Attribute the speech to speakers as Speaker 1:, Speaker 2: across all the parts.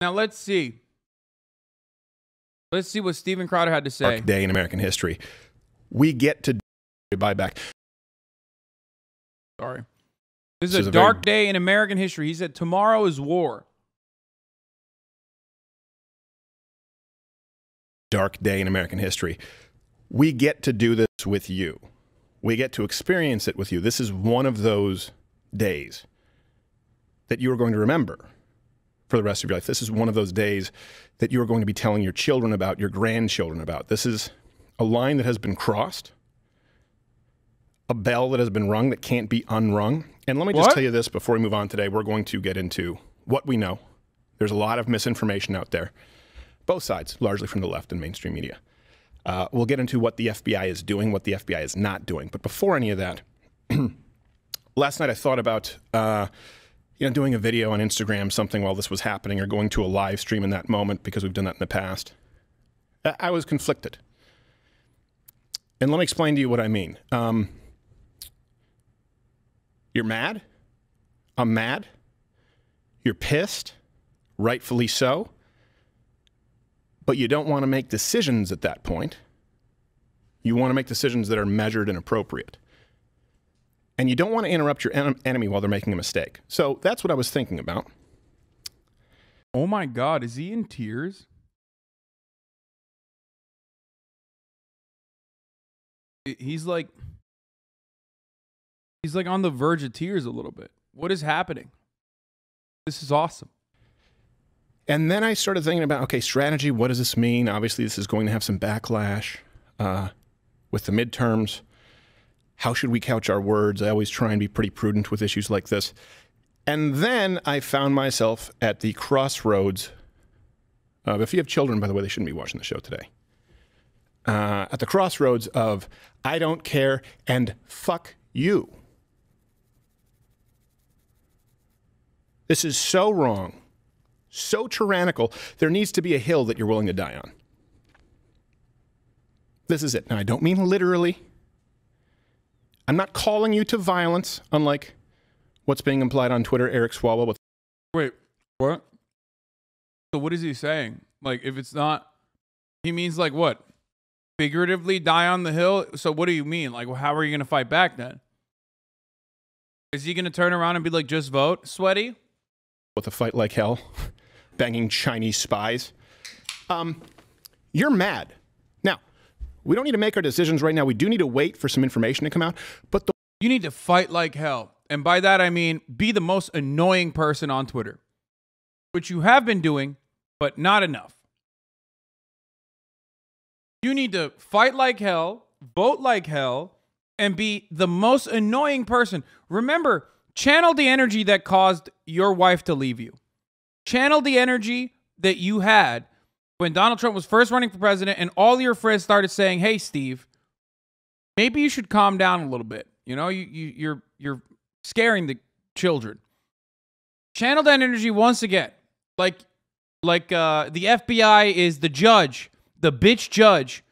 Speaker 1: Now let's see. Let's see what Steven Crowder had to say.
Speaker 2: Dark day in American history. We get to buy back.
Speaker 1: Sorry. This is a dark day in American history. He said tomorrow is war.
Speaker 2: Dark day in American history. We get to do this with you. We get to experience it with you. This is one of those days that you are going to remember for the rest of your life. This is one of those days that you are going to be telling your children about, your grandchildren about. This is a line that has been crossed, a bell that has been rung that can't be unrung. And let me just tell you this before we move on today. We're going to get into what we know. There's a lot of misinformation out there, both sides, largely from the left and mainstream media. We'll get into what the FBI is doing, what the FBI is not doing. But before any of that, last night I thought about doing a video on Instagram, something while this was happening, or going to a live stream in that moment, because we've done that in the past. I was conflicted. And let me explain to you what I mean. You're mad. I'm mad. You're pissed, rightfully so. But you don't want to make decisions at that point. You want to make decisions that are measured and appropriate. And you don't want to interrupt your enemy while they're making a mistake. So that's what I was thinking about.
Speaker 1: Oh my God, is he in tears? He's like on the verge of tears a little bit. What is happening? This is awesome.
Speaker 2: And then I started thinking about, okay, strategy, what does this mean? Obviously, this is going to have some backlash with the midterms. How should we couch our words? I always try and be pretty prudent with issues like this. And then I found myself at the crossroads of, if you have children, by the way, they shouldn't be watching the show today. At the crossroads of, I don't care and fuck you. This is so wrong, so tyrannical. There needs to be a hill that you're willing to die on. This is it. Now, I don't mean literally. I'm not calling you to violence, unlike what's being implied on Twitter, Eric Swalwell.
Speaker 1: Wait, what? So what is he saying? Like, if it's not, he means like what? Figuratively die on the hill? So what do you mean? Like, well, how are you going to fight back then? Is he going to turn around and be like, just vote, sweaty?
Speaker 2: With a fight like hell, banging Chinese spies. You're mad. Now, we don't need to make our decisions right now. We do need to wait for some information to come out. But
Speaker 1: you need to fight like hell. And by that, I mean, be the most annoying person on Twitter, which you have been doing, but not enough. You need to fight like hell, vote like hell, and be the most annoying person. Remember, channel the energy that caused your wife to leave you. Channel the energy that you had when Donald Trump was first running for president and all your friends started saying, hey, Steve, maybe you should calm down a little bit. You know, you're scaring the children. Channel that energy once again. Like the FBI is the judge, the bitch judge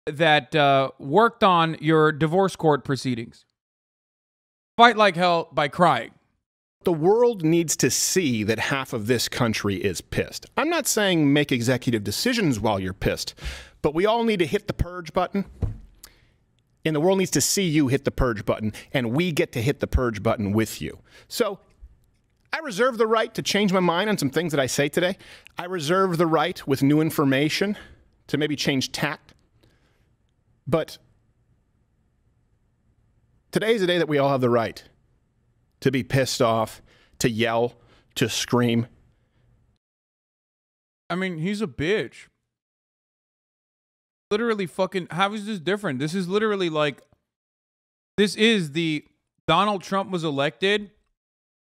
Speaker 1: that worked on your divorce court proceedings. Fight like hell by crying.
Speaker 2: The world needs to see that half of this country is pissed. I'm not saying make executive decisions while you're pissed, but we all need to hit the purge button. And the world needs to see you hit the purge button, and we get to hit the purge button with you. So I reserve the right to change my mind on some things that I say today. I reserve the right with new information to maybe change tact. But today's the day that we all have the right to be pissed off, to yell, to scream.
Speaker 1: I mean, he's a bitch. Literally fucking, how is this different? This is literally like, this is the Donald Trump was elected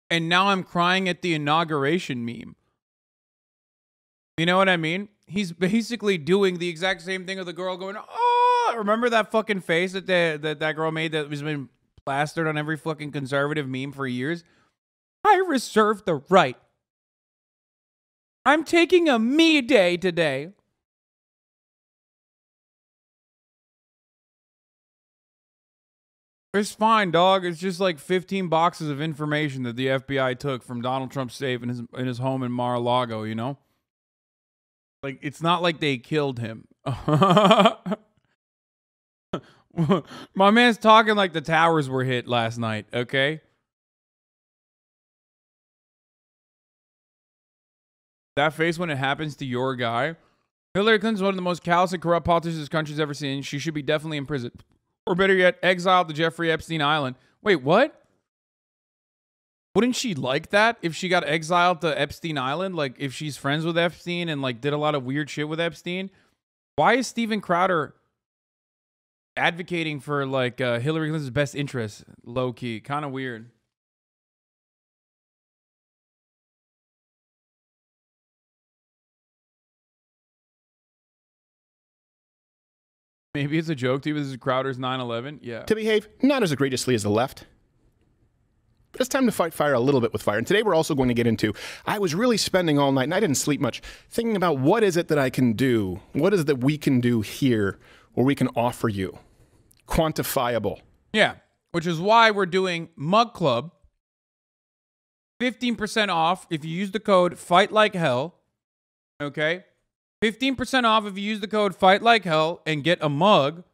Speaker 1: and now I'm crying at the inauguration meme. You know what I mean? He's basically doing the exact same thing with the girl going, oh, remember that fucking face that that girl made that was been plastered on every fucking conservative meme for years? I reserve the right. I'm taking a me day today. It's fine, dog. It's just like 15 boxes of information that the FBI took from Donald Trump's safe in his home in Mar-a-Lago, you know? Like, it's not like they killed him. My man's talking like the towers were hit last night, okay? That face when it happens to your guy. Hillary Clinton's one of the most callous and corrupt politicians this country's ever seen. She should be definitely in prison. Or better yet, exiled to Jeffrey Epstein Island. Wait, what? Wouldn't she like that if she got exiled to Epstein Island? Like, if she's friends with Epstein and, like, did a lot of weird shit with Epstein? Why is Steven Crowder advocating for, like, Hillary Clinton's best interest? Low-key. Kind of weird. Maybe it's a joke to you. This is Crowder's 9/11. Yeah.
Speaker 2: To behave not as egregiously as the left. But it's time to fight fire a little bit with fire. And today we're also going to get into, I was really spending all night, and I didn't sleep much, thinking about what is it that I can do? What is it that we can do here, or we can offer you? Quantifiable.
Speaker 1: Yeah, which is why we're doing Mug Club. 15% off if you use the code FIGHTLIKEHELL. Okay? 15% off if you use the code FIGHTLIKEHELL and get a mug.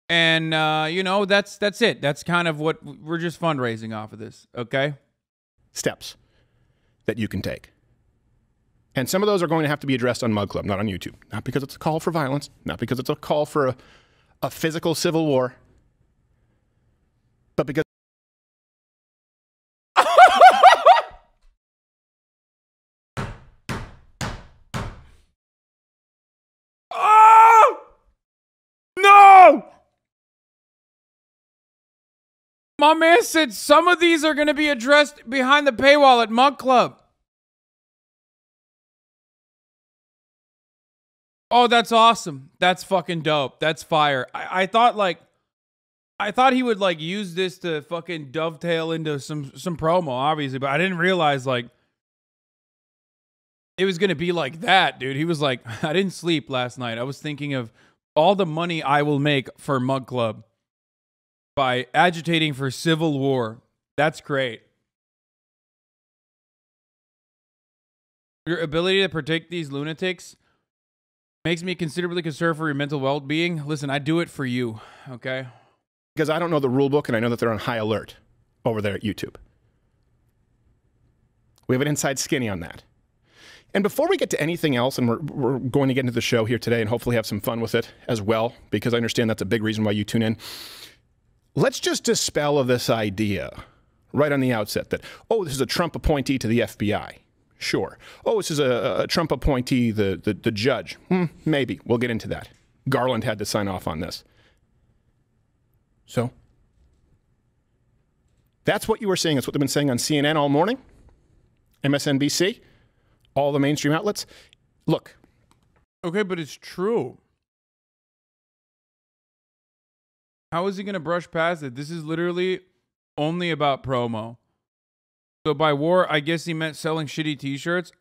Speaker 1: And, you know, that's it. That's kind of what we're just fundraising off of this, okay?
Speaker 2: Steps that you can take. And some of those are going to have to be addressed on Mug Club, not on YouTube. Not because it's a call for violence, not because it's a call for a physical civil war, but because
Speaker 1: my man said some of these are going to be addressed behind the paywall at Mug Club. Oh, that's awesome. That's fucking dope. That's fire. I thought he would like use this to fucking dovetail into some promo, obviously, but I didn't realize like it was going to be like that, dude. He was like, I didn't sleep last night. I was thinking of all the money I will make for Mug Club by agitating for civil war. That's great. Your ability to protect these lunatics makes me considerably concerned for your mental well-being. Listen, I do it for you, okay?
Speaker 2: Because I don't know the rule book, and I know that they're on high alert over there at YouTube. We have an inside skinny on that. And before we get to anything else, and we're going to get into the show here today and hopefully have some fun with it as well, because I understand that's a big reason why you tune in. Let's just dispel of this idea right on the outset that, oh, this is a Trump appointee to the FBI. Sure. Oh, this is a Trump appointee, the judge. Maybe. We'll get into that. Garland had to sign off on this. So, that's what you were saying. That's what they've been saying on CNN all morning, MSNBC, all the mainstream outlets. Look.
Speaker 1: Okay, but it's true. How is he going to brush past it? This is literally only about promo. So by war, I guess he meant selling shitty t-shirts.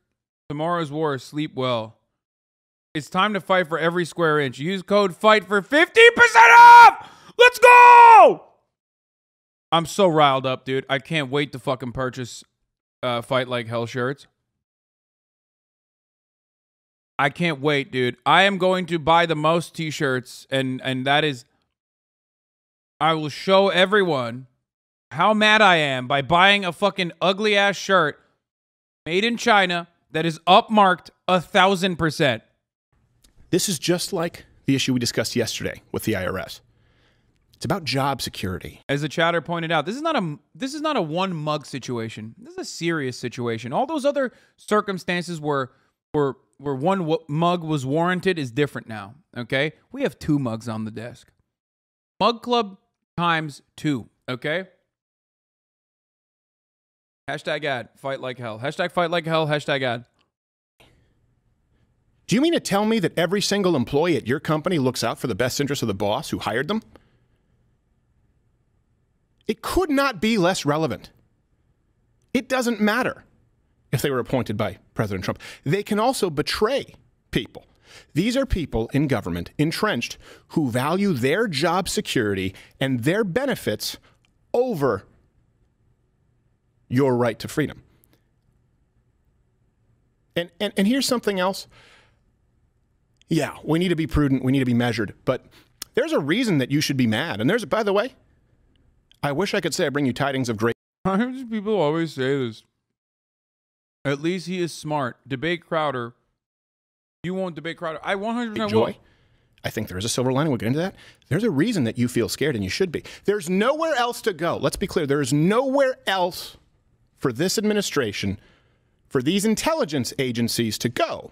Speaker 1: Tomorrow's war is sleep well. It's time to fight for every square inch. Use code FIGHT for 15% off! Let's go! I'm so riled up, dude. I can't wait to fucking purchase Fight Like Hell shirts. I can't wait, dude. I am going to buy the most t-shirts, and that is... I will show everyone how mad I am by buying a fucking ugly-ass shirt made in China that is upmarked 1,000%.
Speaker 2: This is just like the issue we discussed yesterday with the IRS. It's about job security.
Speaker 1: As the chatter pointed out, this is not a one mug situation. This is a serious situation. All those other circumstances where one mug was warranted is different now, okay? We have 2 mugs on the desk. Mug Club times 2, okay? Hashtag ad, fight like hell. Hashtag fight like hell, hashtag ad.
Speaker 2: Do you mean to tell me that every single employee at your company looks out for the best interest of the boss who hired them? It could not be less relevant. It doesn't matter if they were appointed by President Trump. They can also betray people. These are people in government, entrenched, who value their job security and their benefits over your right to freedom. And here's something else. Yeah, we need to be prudent. We need to be measured. But there's a reason that you should be mad. And by the way, I wish I could say I bring you tidings of great.
Speaker 1: I hear people always say this. At least he is smart. Debate Crowder. You won't debate Crowder. I 100%
Speaker 2: joy.
Speaker 1: will.
Speaker 2: I think there is a silver lining. We'll get into that. There's a reason that you feel scared, and you should be. There's nowhere else to go. Let's be clear. There is nowhere else for this administration, for these intelligence agencies to go,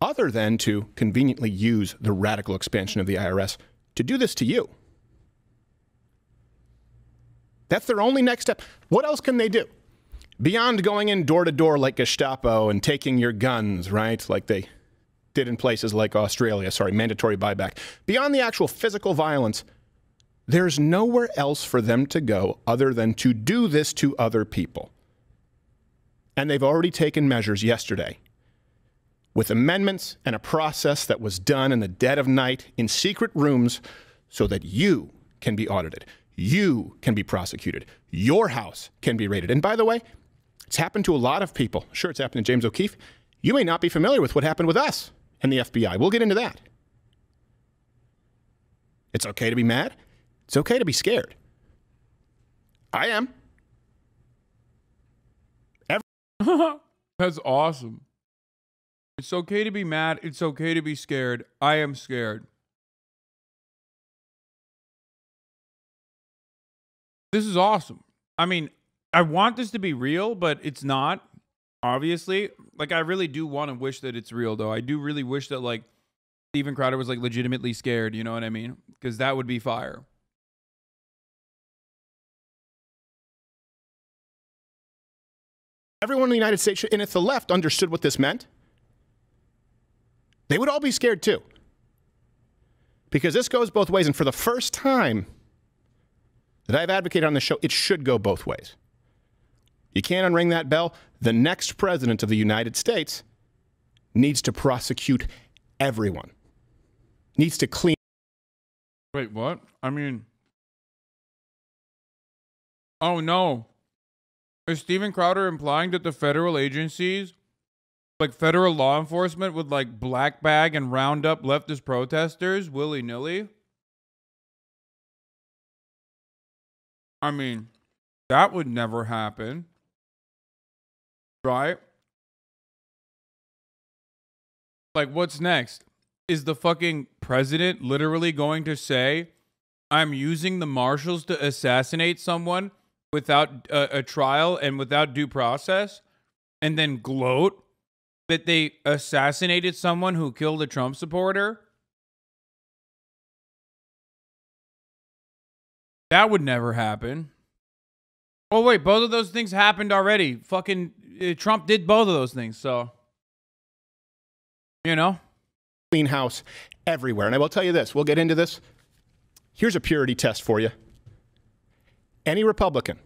Speaker 2: other than to conveniently use the radical expansion of the IRS to do this to you. That's their only next step. What else can they do? Beyond going in door to door like Gestapo and taking your guns, right? Like they did in places like Australia, mandatory buyback. Beyond the actual physical violence, there's nowhere else for them to go other than to do this to other people. And they've already taken measures yesterday with amendments and a process that was done in the dead of night in secret rooms so that you can be audited. You can be prosecuted. Your house can be raided. And by the way, it's happened to a lot of people. Sure, it's happened to James O'Keefe. You may not be familiar with what happened with us and the FBI. We'll get into that. It's okay to be mad. It's okay to be scared. I am.
Speaker 1: That's awesome. It's okay to be mad. It's okay to be scared. I am scared. This is awesome. I mean, I want this to be real, but it's not, obviously. Like, I really do want to wish that it's real, though. I do really wish that, like, Steven Crowder was, like, legitimately scared, you know what I mean? Because that would be fire.
Speaker 2: Everyone in the United States, and if the left understood what this meant, they would all be scared too. Because this goes both ways, and for the first time that I've advocated on the show, it should go both ways. You can't unring that bell. The next president of the United States needs to prosecute everyone. Needs to clean.
Speaker 1: Wait, what? I mean, oh no. Is Steven Crowder implying that the federal agencies, like federal law enforcement, would like black bag and round up leftist protesters willy-nilly? I mean, that would never happen. Right? Like, what's next? Is the fucking president literally going to say, I'm using the marshals to assassinate someone without a trial and without due process, and then gloat that they assassinated someone who killed a Trump supporter? That would never happen. Oh, wait, both of those things happened already. Fucking Trump did both of those things, so, you know.
Speaker 2: Clean house everywhere. And I will tell you this, we'll get into this. Here's a purity test for you. Any Republican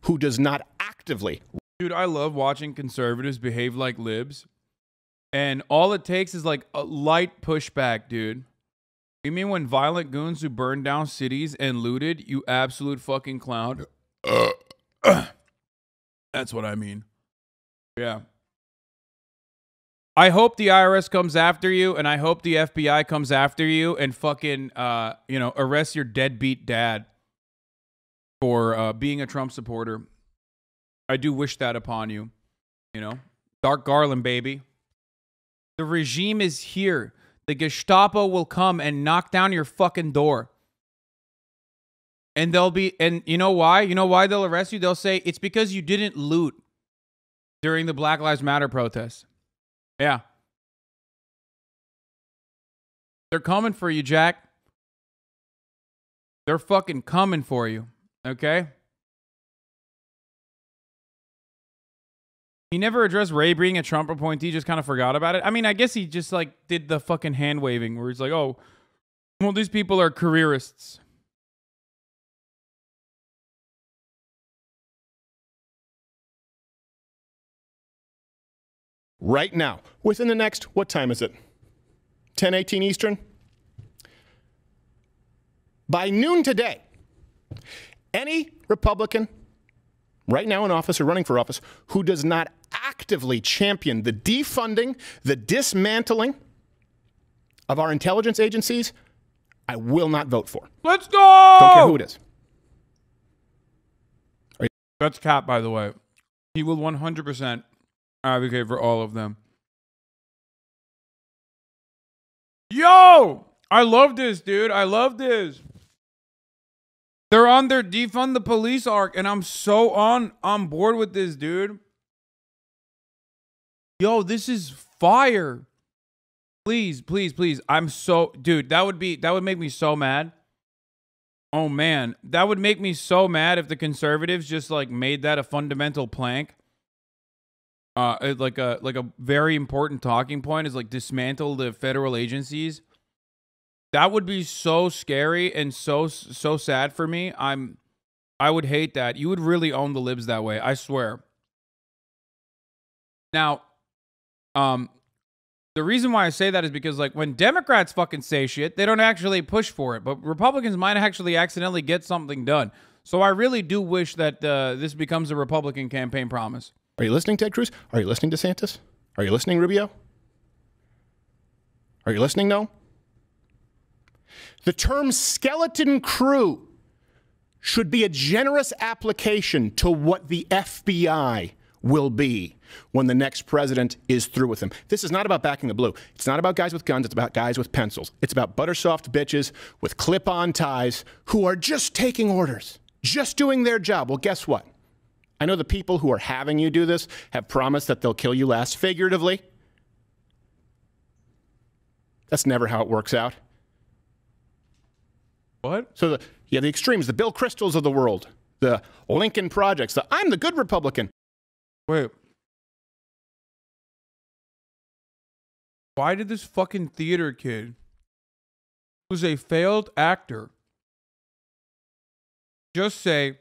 Speaker 2: who does not actively...
Speaker 1: Dude, I love watching conservatives behave like libs. And all it takes is like a light pushback, dude. You mean when violent goons who burned down cities and looted, you absolute fucking clown? That's what I mean. Yeah. I hope the IRS comes after you, and I hope the FBI comes after you and fucking, arrest your deadbeat dad for being a Trump supporter. I do wish that upon you. You know? Dark Garland, baby. The regime is here. The Gestapo will come and knock down your fucking door. And and you know why? You know why they'll arrest you? They'll say, it's because you didn't loot during the Black Lives Matter protests. Yeah. They're coming for you, Jack. They're fucking coming for you. Okay? He never addressed Ray being a Trump appointee, just kind of forgot about it. I mean, I guess he just like did the fucking hand waving where he's like, oh, well, these people are careerists.
Speaker 2: Right now, within the next, what time is it? 10:18 Eastern. By noon today, any Republican right now in office or running for office who does not actively champion the defunding, the dismantling of our intelligence agencies, I will not vote for.
Speaker 1: Let's go!
Speaker 2: Don't care who it is.
Speaker 1: That's Cap, by the way. He will 100% advocate for all of them. Yo! I love this, dude. I love this. They're on their defund the police arc, and I'm so on board with this, dude. Yo, this is fire. Please, please, please. I'm so, dude, that would make me so mad. Oh man, that would make me so mad if the conservatives just like made that a fundamental plank. Like a very important talking point is like dismantle the federal agencies. That would be so scary and so sad for me. I would hate that. You would really own the libs that way, I swear. Now, the reason why I say that is because like when Democrats fucking say shit, they don't actually push for it, but Republicans might actually accidentally get something done. So I really do wish that this becomes a Republican campaign promise.
Speaker 2: Are you listening, Ted Cruz? Are you listening, DeSantis? Are you listening, Rubio? Are you listening, no? The term skeleton crew should be a generous application to what the FBI will be when the next president is through with them. This is not about backing the blue. It's not about guys with guns. It's about guys with pencils. It's about buttersoft bitches with clip-on ties who are just taking orders, just doing their job. Well, guess what? I know the people who are having you do this have promised that they'll kill you last, figuratively. That's never how it works out.
Speaker 1: What?
Speaker 2: So the extremes, the Bill Cristols of the world, the Lincoln Projects, the I'm the good Republican.
Speaker 1: Wait. Why did this fucking theater kid, who's a failed actor, just say,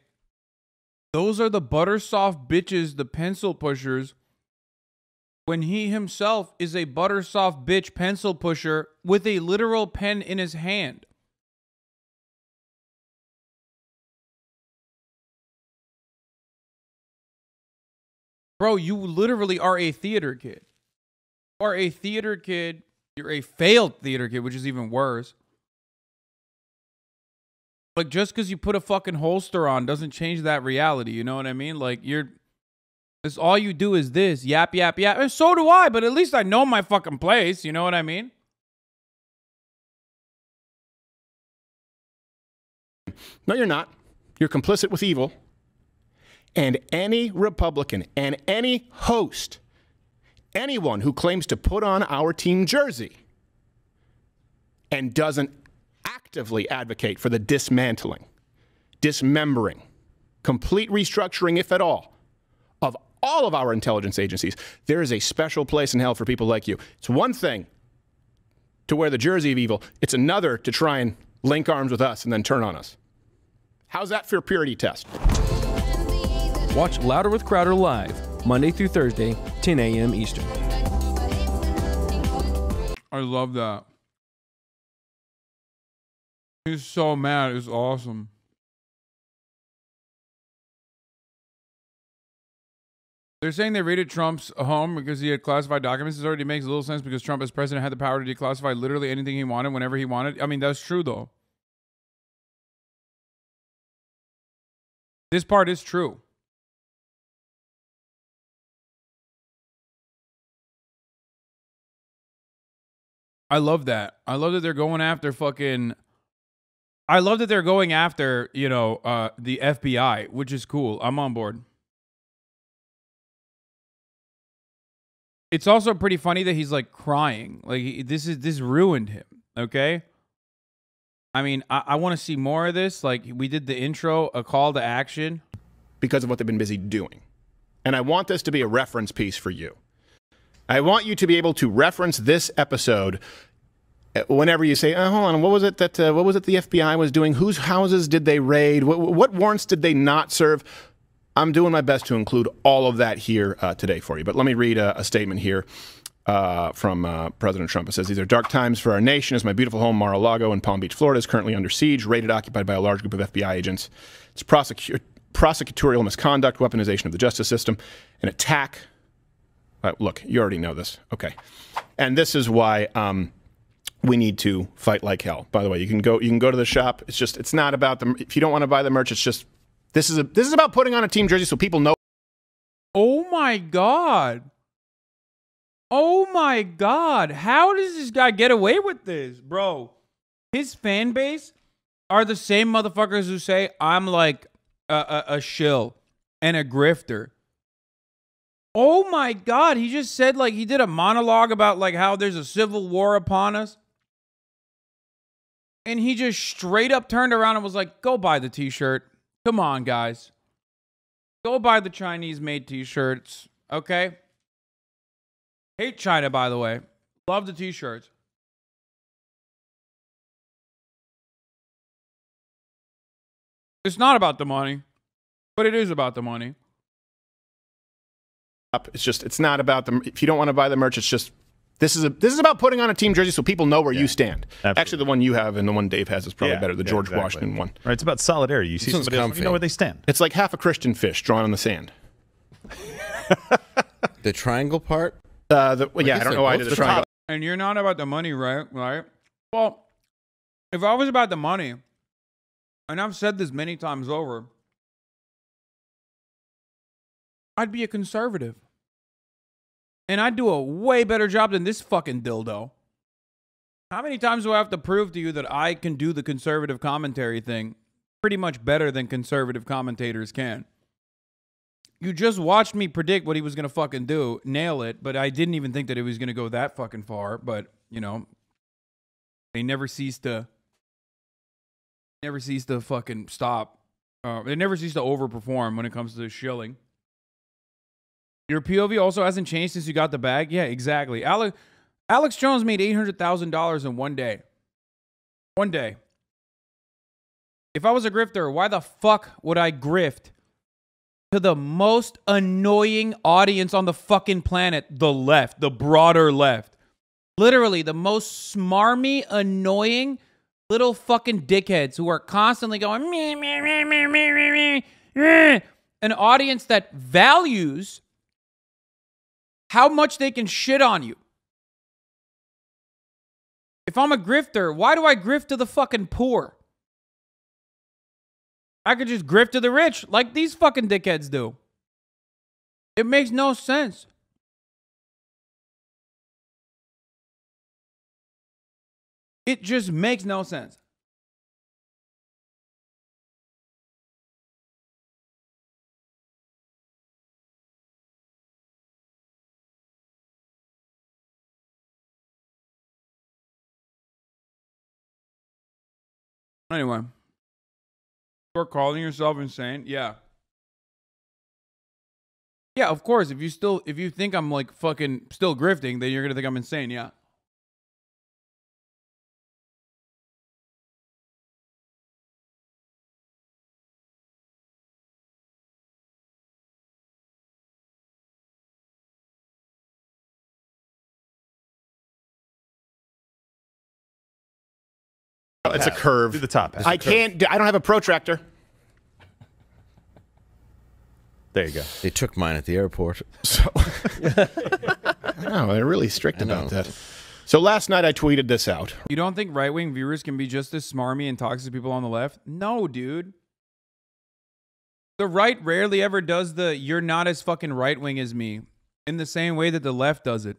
Speaker 1: those are the buttersoft bitches, the pencil pushers, when he himself is a buttersoft bitch pencil pusher with a literal pen in his hand? Bro, you literally are a theater kid. You are a theater kid. You're a failed theater kid, which is even worse. Like, just because you put a fucking holster on doesn't change that reality. You know what I mean? Like, it's all you do is this. Yap, yap, yap. And so do I, but at least I know my fucking place. You know what I mean?
Speaker 2: No, you're not. You're complicit with evil. And any Republican and any host, anyone who claims to put on our team jersey and doesn't actively advocate for the dismantling, dismembering, complete restructuring, if at all, of all of our intelligence agencies, there is a special place in hell for people like you. It's one thing to wear the jersey of evil. It's another to try and link arms with us and then turn on us. How's that for a purity test?
Speaker 3: Watch Louder with Crowder live, Monday through Thursday, 10 a.m. Eastern.
Speaker 1: I love that. He's so mad. It's awesome. They're saying they raided Trump's home because he had classified documents. This already makes little sense because Trump as president had the power to declassify literally anything he wanted whenever he wanted. I mean, that's true, though. This part is true. I love that. I love that they're going after fucking... I love that they're going after, you know, the FBI, which is cool. I'm on board. It's also pretty funny that he's like crying. Like this ruined him. Okay. I mean, I want to see more of this. Like we did the intro, a call to action.
Speaker 2: Because of what they've been busy doing. And I want this to be a reference piece for you. I want you to be able to reference this episode whenever you say, hold on, what was it the FBI was doing? Whose houses did they raid? What warrants did they not serve? I'm doing my best to include all of that here today for you. But let me read a statement here from President Trump. It says, these are dark times for our nation as my beautiful home, Mar-a-Lago in Palm Beach, Florida, is currently under siege, raided, occupied by a large group of FBI agents. It's prosecutorial misconduct, weaponization of the justice system, an attack. Look, you already know this. Okay. And this is why we need to fight like hell. By the way, you can go to the shop. It's not about the, if you don't want to buy the merch, it's just, this is about putting on a team jersey so people know.
Speaker 1: Oh my God. Oh my God. How does this guy get away with this, bro? His fan base are the same motherfuckers who say I'm like a shill and a grifter. Oh my God. He just said, like, he did a monologue about like how there's a civil war upon us. And he just straight up turned around and was like, go buy the t-shirt. Come on, guys. Go buy the Chinese-made t-shirts, okay? Hate China, by the way. Love the t-shirts. It's not about the money, but it is about the money.
Speaker 2: It's not about the, if you don't want to buy the merch, it's just, this is about putting on a team jersey so people know where you stand.
Speaker 4: Absolutely.
Speaker 2: Actually, the one you have and the one Dave has is probably better, the George Washington one.
Speaker 4: Right, it's about solidarity. You see somebody else, you know where they stand.
Speaker 2: It's like half a Christian fish drawn on the sand.
Speaker 5: The triangle part?
Speaker 2: I don't know why I did the triangle.
Speaker 1: And you're not about the money, right? Right? Well, if I was about the money, and I've said this many times over, I'd be a conservative. And I'd do a way better job than this fucking dildo. How many times do I have to prove to you that I can do the conservative commentary thing pretty much better than conservative commentators can? You just watched me predict what he was going to fucking do, nail it, but I didn't even think that it was going to go that fucking far. But, you know, they never cease to fucking stop. They never cease to overperform when it comes to shilling. Your POV also hasn't changed since you got the bag? Yeah, exactly. Alex Jones made $800,000 in one day. One day. If I was a grifter, why the fuck would I grift to the most annoying audience on the fucking planet? The left. The broader left. Literally, the most smarmy, annoying little fucking dickheads who are constantly going, meh, meh, meh, meh, meh, meh, meh. An audience that values how much they can shit on you. If I'm a grifter, why do I grift to the fucking poor? I could just grift to the rich like these fucking dickheads do. It makes no sense. It just makes no sense. Anyway, you're calling yourself insane? Yeah. Yeah, of course. If you think I'm like fucking still grifting, then you're gonna think I'm insane. Yeah.
Speaker 2: It's a curve.
Speaker 4: Do the top.
Speaker 2: I don't have a protractor.
Speaker 4: There you go.
Speaker 5: They took mine at the airport.
Speaker 2: So, no, they're really strict about that. So last night I tweeted this out.
Speaker 1: You don't think right-wing viewers can be just as smarmy and toxic as people on the left? No, dude. The right rarely ever does the "you're not as fucking right-wing as me" in the same way that the left does it.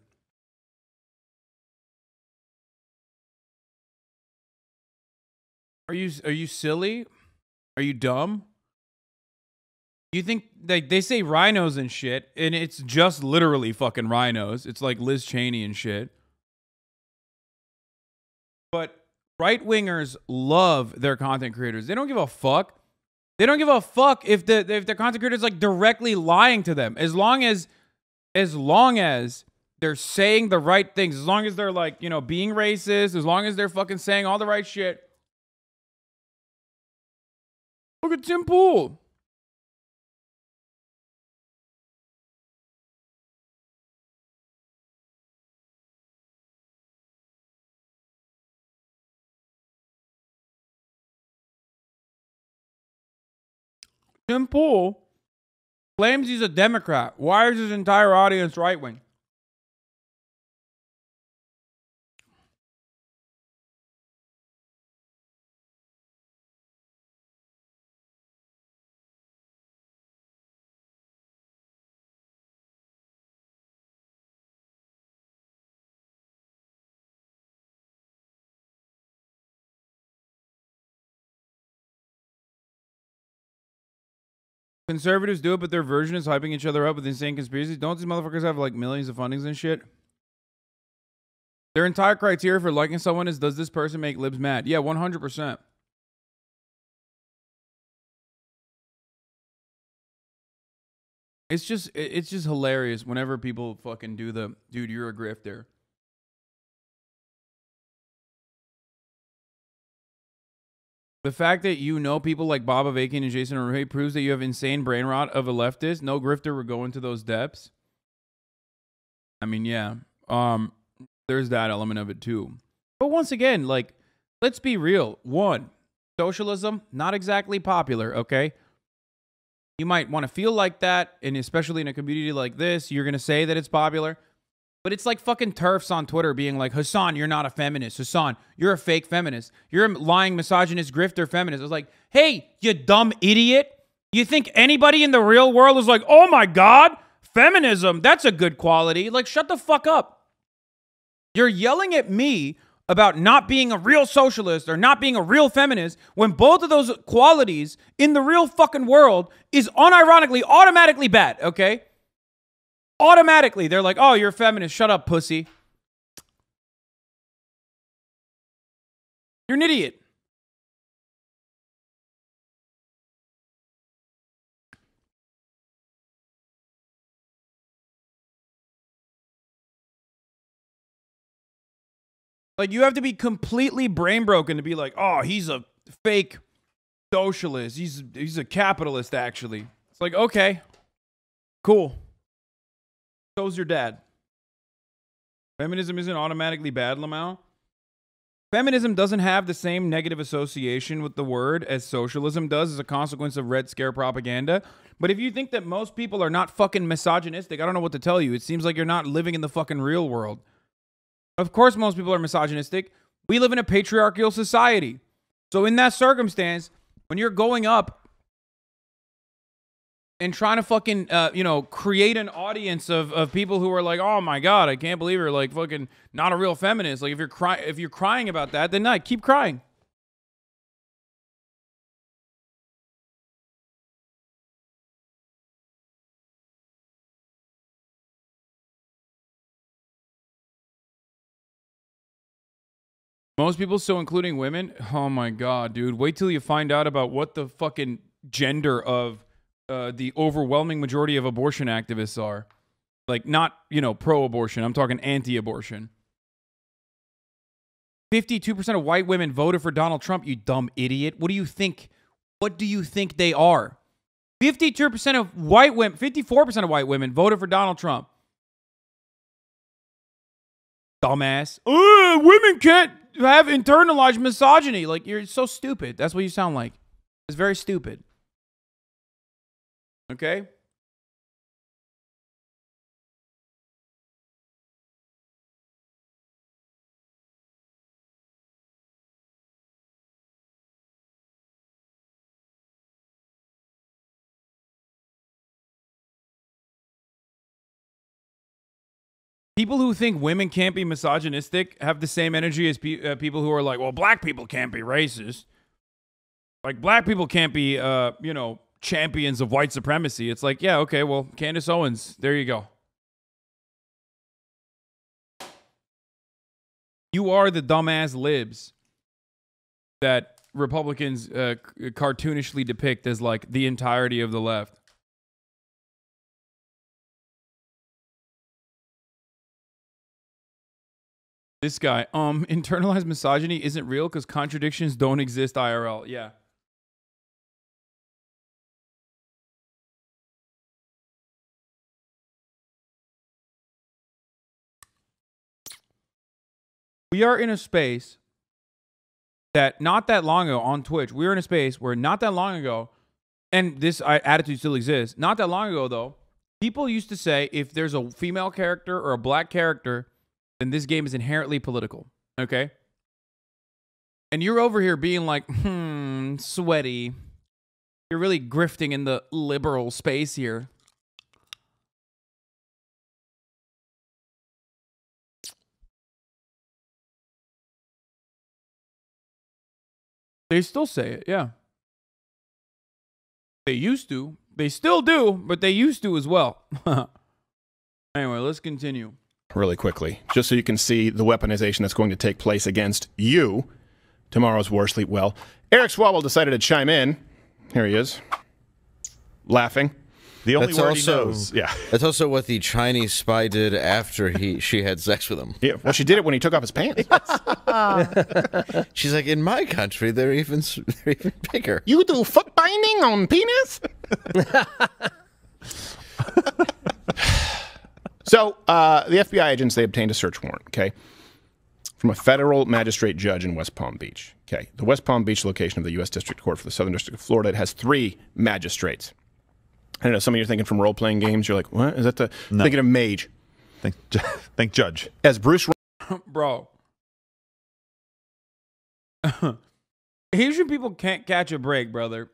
Speaker 1: Are you silly? Are you dumb? You think they say rhinos and shit, and it's just literally fucking rhinos. It's like Liz Cheney and shit. But right-wingers love their content creators. They don't give a fuck. They don't give a fuck if their content creators like directly lying to them. As long as they're saying the right things, as long as they're like, you know, being racist, as long as they're fucking saying all the right shit. Look at Tim Pool. Simple claims he's a Democrat. Why is his entire audience right-wing? Conservatives do it, but their version is hyping each other up with insane conspiracies. Don't these motherfuckers have like millions of fundings and shit? Their entire criteria for liking someone is, does this person make libs mad? Yeah, 100%. It's just hilarious whenever people fucking do the, dude, you're a grifter. The fact that you know people like Bob Avakian and Jason Arruhe proves that you have insane brain rot of a leftist. No grifter would go into those depths. I mean, yeah. There's that element of it too. But once again, like, let's be real. One, socialism, not exactly popular, okay? You might want to feel like that, and especially in a community like this, you're going to say that it's popular. But it's like fucking TERFs on Twitter being like, Hassan, you're not a feminist. Hassan, you're a fake feminist. You're a lying, misogynist, grifter feminist. I was like, hey, you dumb idiot. You think anybody in the real world is like, oh my God, feminism, that's a good quality. Like, shut the fuck up. You're yelling at me about not being a real socialist or not being a real feminist when both of those qualities in the real fucking world is unironically, automatically bad, okay? Automatically, they're like, oh, you're a feminist. Shut up, pussy. You're an idiot. Like, you have to be completely brain broken to be like, oh, he's a fake socialist. He's a capitalist, actually. It's like, okay, cool. So's your dad. Feminism isn't automatically bad, Lamau. Feminism doesn't have the same negative association with the word as socialism does as a consequence of Red Scare propaganda. But if you think that most people are not fucking misogynistic, I don't know what to tell you. It seems like you're not living in the fucking real world. Of course most people are misogynistic. We live in a patriarchal society. So in that circumstance, when you're going up and trying to fucking, create an audience of people who are like, oh my God, I can't believe you're like fucking not a real feminist. Like if you're crying about that, then keep crying. Most people, so including women, oh my God, dude, wait till you find out about what the fucking gender of the overwhelming majority of abortion activists are. Like, not, pro-abortion. I'm talking anti-abortion. 52% of white women voted for Donald Trump, you dumb idiot. What do you think? What do you think they are? 52% of white women, 54% of white women voted for Donald Trump. Dumbass. Women can't have internalized misogyny. Like, you're so stupid. That's what you sound like. It's very stupid. Okay? People who think women can't be misogynistic have the same energy as people who are like, well, black people can't be racist. Like, black people can't be, champions of white supremacy. It's like, yeah, okay, well, Candace Owens, there you go. You are the dumbass libs that Republicans cartoonishly depict as like the entirety of the left. This guy, internalized misogyny isn't real because contradictions don't exist IRL. Yeah. We are in a space that not that long ago on Twitch, we were in a space where not that long ago, and this attitude still exists. Not that long ago, though, people used to say if there's a female character or a black character, then this game is inherently political. Okay? And you're over here being like, sweaty. You're really grifting in the liberal space here. They still say it, yeah. They used to. They still do, but they used to as well. Anyway, let's continue.
Speaker 2: Really quickly, just so you can see the weaponization that's going to take place against you. Tomorrow's war, sleep well. Eric Swalwell decided to chime in. Here he is, laughing.
Speaker 4: The only word he knows. Yeah.
Speaker 5: That's also what the Chinese spy did after she had sex with him.
Speaker 2: Yeah, well, she did it when he took off his pants.
Speaker 5: She's like, in my country, they're even bigger.
Speaker 2: You do foot binding on penis? So, the FBI agents, they obtained a search warrant, okay, from a federal magistrate judge in West Palm Beach. Okay, the West Palm Beach location of the U.S. District Court for the Southern District of Florida, it has 3 magistrates. I don't know, some of you are thinking from role-playing games, you're like, what? Is that
Speaker 4: No.
Speaker 2: Thinking of mage.
Speaker 4: Think judge.
Speaker 2: As Bruce...
Speaker 1: Bro. Asian people can't catch a break, brother.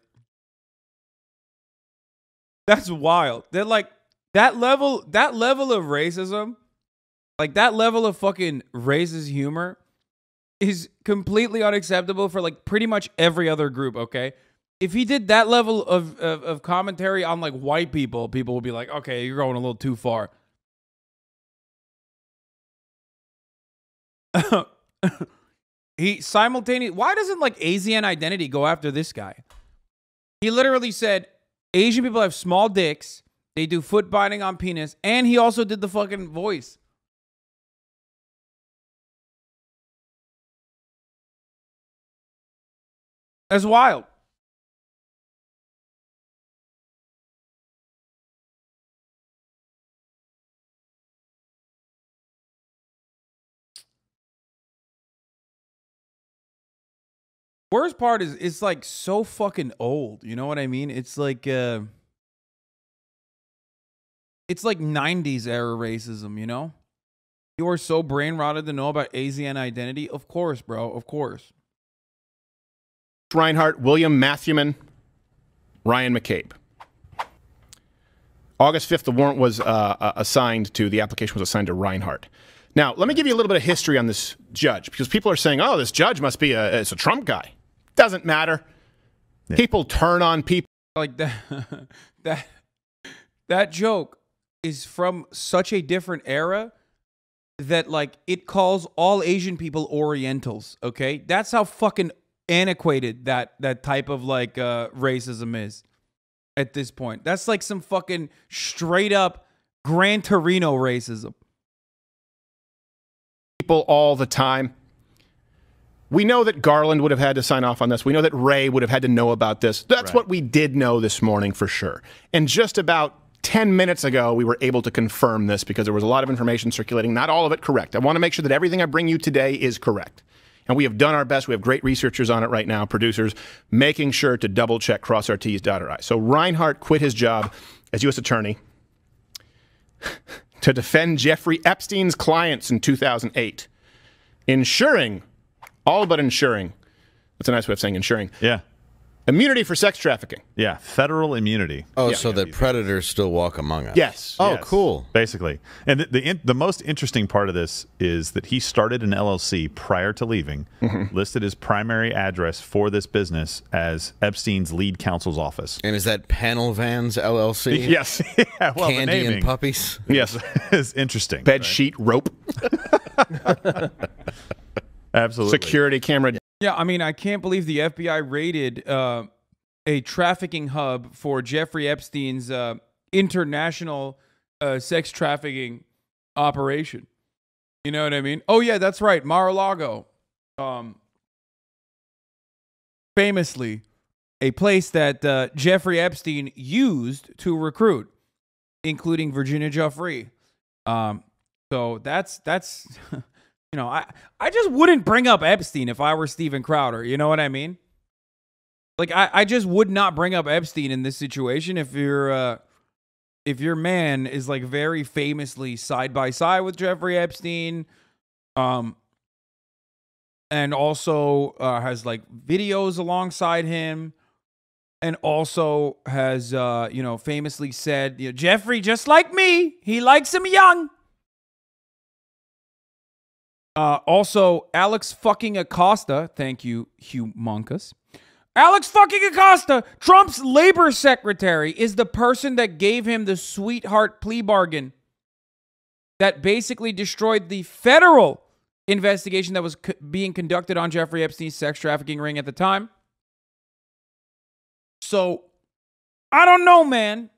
Speaker 1: That's wild. They're like, that level of racism, like that level of fucking racist humor is completely unacceptable for like pretty much every other group, okay? If he did that level of commentary on like white people, people would be like, okay, you're going a little too far. He simultaneously, why doesn't like ASEAN Identity go after this guy? He literally said, Asian people have small dicks, they do foot binding on penis, and he also did the fucking voice. That's wild. Worst part is it's like so fucking old. You know what I mean? It's like 90s era racism, you know? You are so brain rotted to know about ASEAN Identity? Of course, bro. Of course.
Speaker 2: Reinhart, William Matthewman, Ryan McCabe. August 5th, the warrant was assigned to, the application was assigned to Reinhart. Now, let me give you a little bit of history on this judge, because people are saying, oh, this judge must be it's a Trump guy. Doesn't matter. Yeah. People turn on people.
Speaker 1: Like that joke is from such a different era that like it calls all Asian people Orientals, okay? That's how fucking antiquated that type of like racism is at this point. That's like some fucking straight up Gran Torino racism.
Speaker 2: People all the time. We know that Garland would have had to sign off on this. We know that Ray would have had to know about this. That's right. What we did know this morning for sure. And just about 10 minutes ago, we were able to confirm this because there was a lot of information circulating, not all of it correct. I want to make sure that everything I bring you today is correct. And we have done our best. We have great researchers on it right now, producers, making sure to double check, cross our T's, dot our I's. So Reinhart quit his job as U.S. attorney to defend Jeffrey Epstein's clients in 2008, ensuring, all but ensuring, that's a nice way of saying ensuring.
Speaker 4: Yeah.
Speaker 2: Immunity for sex trafficking.
Speaker 4: Yeah, federal immunity.
Speaker 5: Oh,
Speaker 2: yeah.
Speaker 5: So that predators still walk among us.
Speaker 2: Yes.
Speaker 5: Oh,
Speaker 4: Yes,
Speaker 5: cool.
Speaker 4: Basically. And the most interesting part of this is that he started an LLC prior to leaving, listed his primary address for this business as Epstein's lead counsel's office.
Speaker 5: And is that Panel Vans LLC?
Speaker 2: Yes.
Speaker 4: Yeah, well,
Speaker 5: Candy
Speaker 4: the naming
Speaker 5: and puppies?
Speaker 2: Yes.
Speaker 4: is interesting.
Speaker 2: Bed sheet rope.
Speaker 4: Absolutely.
Speaker 2: Security camera.
Speaker 1: Yeah, I mean, I can't believe the FBI raided a trafficking hub for Jeffrey Epstein's international sex trafficking operation. You know what I mean? Oh, yeah, that's right. Mar-a-Lago. Famously, a place that Jeffrey Epstein used to recruit, including Virginia Giuffre. So that's you know, I just wouldn't bring up Epstein if I were Steven Crowder. You know what I mean? Like, I just would not bring up Epstein in this situation if your man is like very famously side by side with Jeffrey Epstein, and also has like videos alongside him, and also has famously said, Jeffrey, just like me, he likes him young. Also, Alex fucking Acosta, thank you, Humonkus. Alex fucking Acosta, Trump's labor secretary, is the person that gave him the sweetheart plea bargain that basically destroyed the federal investigation that was being conducted on Jeffrey Epstein's sex trafficking ring at the time. So, I don't know, man.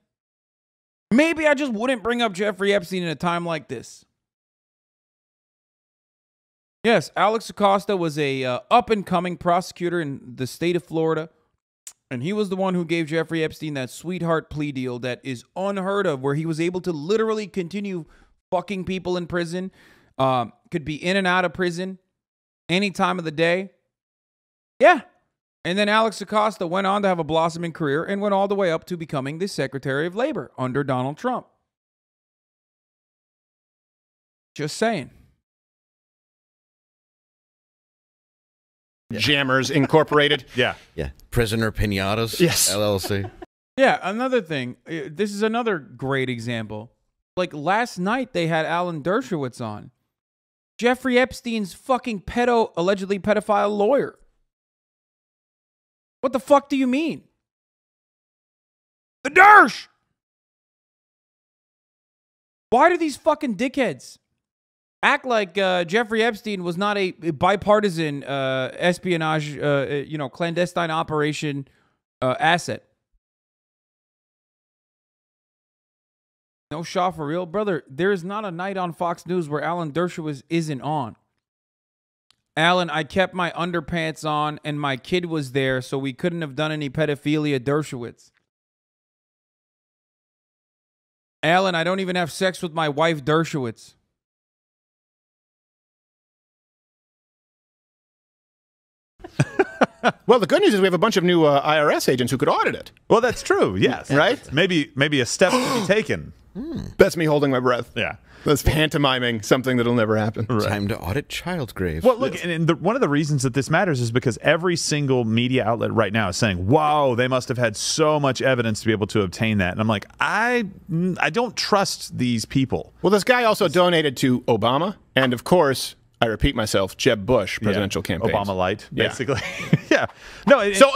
Speaker 1: Maybe I just wouldn't bring up Jeffrey Epstein in a time like this. Yes, Alex Acosta was a up-and-coming prosecutor in the state of Florida, and he was the one who gave Jeffrey Epstein that sweetheart plea deal that is unheard of, where he was able to literally continue fucking people in prison, could be in and out of prison any time of the day. Yeah. And then Alex Acosta went on to have a blossoming career and went all the way up to becoming the Secretary of Labor under Donald Trump. Just saying.
Speaker 2: Jammers Incorporated.
Speaker 5: Yeah. Prisoner Pinatas.
Speaker 2: Yes.
Speaker 5: LLC.
Speaker 1: Yeah, another thing. This is another great example. Like last night, they had Alan Dershowitz on. Jeffrey Epstein's fucking allegedly pedophile lawyer. What the fuck do you mean? The Dersh! Why do these fucking dickheads act like Jeffrey Epstein was not a bipartisan espionage, clandestine operation asset? No shot for real, brother. There is not a night on Fox News where Alan Dershowitz isn't on. Alan, I kept my underpants on and my kid was there, so we couldn't have done any pedophilia, Dershowitz. Alan, I don't even have sex with my wife, Dershowitz.
Speaker 2: Well, the good news is we have a bunch of new IRS agents who could audit it.
Speaker 4: Well, that's true. Yes.
Speaker 2: Right?
Speaker 4: Maybe a step to be taken.
Speaker 2: That's me holding my breath.
Speaker 4: Yeah.
Speaker 2: That's pantomiming something that'll never happen.
Speaker 5: Right. Time to audit child grave.
Speaker 4: Well, look, and one of the reasons that this matters is because every single media outlet right now is saying, "Wow, they must have had so much evidence to be able to obtain that." And I'm like, I don't trust these people.
Speaker 2: Well, this guy also donated to Obama, and of course, I repeat myself, Jeb Bush presidential campaign.
Speaker 4: Obama light,
Speaker 2: Yeah.
Speaker 4: basically. Yeah. No.
Speaker 2: So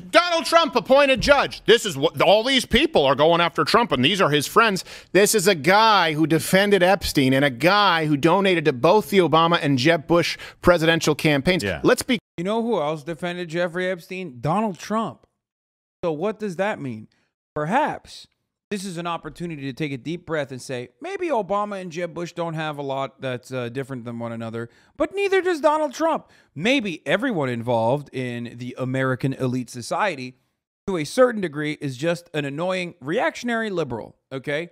Speaker 2: Donald Trump appointed judge. This is what all these people are going after Trump, and these are his friends. This is a guy who defended Epstein and a guy who donated to both the Obama and Jeb Bush presidential campaigns.
Speaker 4: Yeah.
Speaker 2: Let's be.
Speaker 1: You know who else defended Jeffrey Epstein? Donald Trump. So what does that mean? Perhaps this is an opportunity to take a deep breath and say, maybe Obama and Jeb Bush don't have a lot that's different than one another, but neither does Donald Trump. Maybe everyone involved in the American elite society, to a certain degree, is just an annoying reactionary liberal, okay?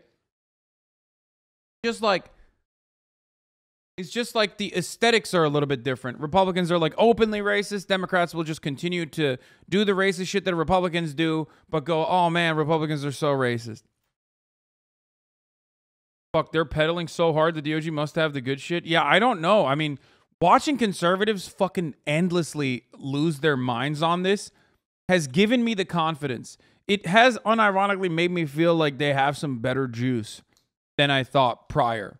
Speaker 1: It's just like the aesthetics are a little bit different. Republicans are like openly racist. Democrats will just continue to do the racist shit that Republicans do, but go, oh man, Republicans are so racist. Fuck, they're peddling so hard, the DOG must have the good shit. Yeah, I don't know. I mean, watching conservatives fucking endlessly lose their minds on this has given me the confidence. It has unironically made me feel like they have some better juice than I thought prior.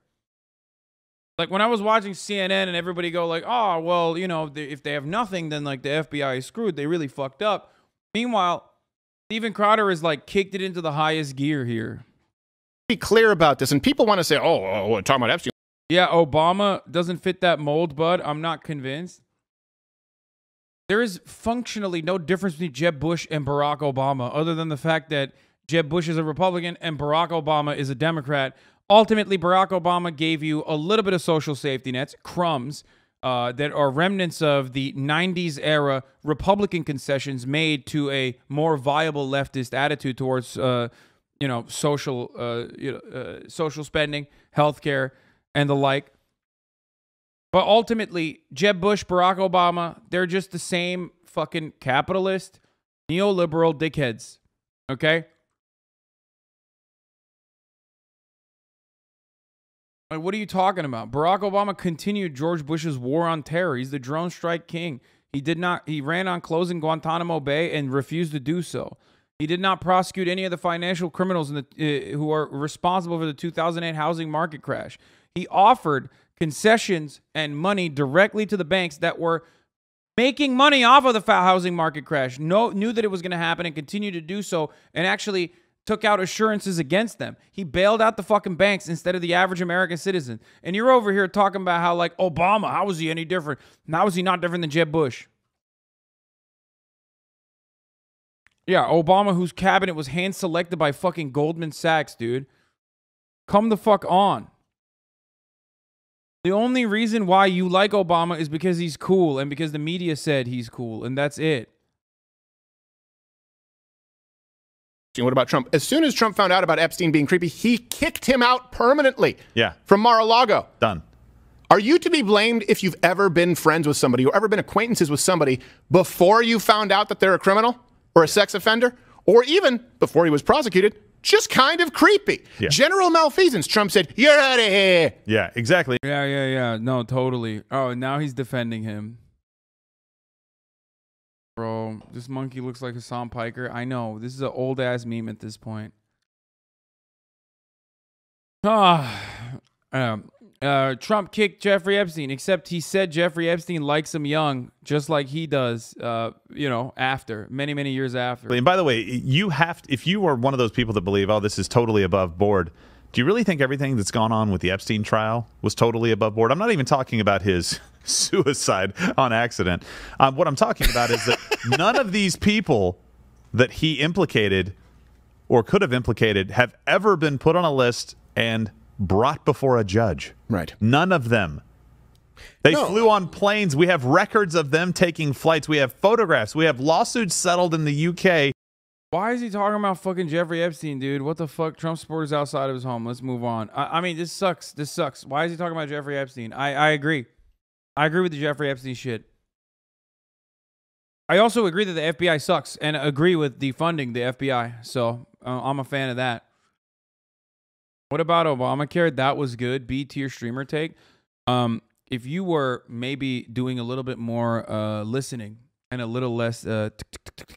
Speaker 1: Like when I was watching CNN and everybody go like, oh, well, if they have nothing, then like the FBI is screwed. They really fucked up. Meanwhile, Steven Crowder is like kicked it into the highest gear here.
Speaker 2: Be clear about this, and people want to say, "Oh, we're talking about Epstein."
Speaker 1: Yeah, Obama doesn't fit that mold, bud. I'm not convinced. There is functionally no difference between Jeb Bush and Barack Obama, other than the fact that Jeb Bush is a Republican and Barack Obama is a Democrat. Ultimately, Barack Obama gave you a little bit of social safety nets, crumbs, that are remnants of the 90s era Republican concessions made to a more viable leftist attitude towards, social spending, healthcare, and the like. But ultimately, Jeb Bush, Barack Obama, they're just the same fucking capitalist, Neoliberal dickheads. Okay? Like, what are you talking about? Barack Obama continued George Bush's war on terror. He's the drone strike king. He ran on closing Guantanamo Bay and refused to do so. He did not prosecute any of the financial criminals who are responsible for the 2008 housing market crash. He offered concessions and money directly to the banks that were making money off of the housing market crash, knew that it was going to happen and continued to do so, and actually took out assurances against them. He bailed out the fucking banks instead of the average American citizen. And you're over here talking about how, like, Obama, how was he any different? How was he not different than Jeb Bush? Yeah, Obama, whose cabinet was hand-selected by fucking Goldman Sachs, dude. Come the fuck on. The only reason why you like Obama is because he's cool and because the media said he's cool, and that's it.
Speaker 2: What about Trump? As soon as Trump found out about Epstein being creepy, he kicked him out permanently.
Speaker 4: Yeah.
Speaker 2: From Mar-a-Lago.
Speaker 4: Done.
Speaker 2: Are you to be blamed if you've ever been friends with somebody or ever been acquaintances with somebody before you found out that they're a criminal or a sex offender, or even before he was prosecuted? Just kind of creepy.
Speaker 4: Yeah.
Speaker 2: General malfeasance. Trump said, "You're out of here."
Speaker 4: Yeah, exactly.
Speaker 1: Yeah. No, totally. Oh, now he's defending him. Bro, this monkey looks like Hassan Piker. I know. This is an old-ass meme at this point. Trump kicked Jeffrey Epstein, except he said Jeffrey Epstein likes him young, just like he does, after, many years after.
Speaker 4: And by the way, if you are one of those people that believe, oh, this is totally above board, do you really think everything that's gone on with the Epstein trial was totally above board? I'm not even talking about his suicide on accident. What I'm talking about is that none of these people that he implicated or could have implicated have ever been put on a list and brought before a judge.
Speaker 2: Right.
Speaker 4: None of them. They flew on planes. We have records of them taking flights. We have photographs. We have lawsuits settled in the UK.
Speaker 1: Why is he talking about fucking Jeffrey Epstein, dude? What the fuck? Trump supporters outside of his home. Let's move on. I mean, this sucks. This sucks. Why is he talking about Jeffrey Epstein? I agree. I agree with the Jeffrey Epstein shit. I also agree that the FBI sucks and agree with defunding the FBI. So I'm a fan of that. What about Obamacare? That was good. B tier streamer take. If you were maybe doing a little bit more listening and a little less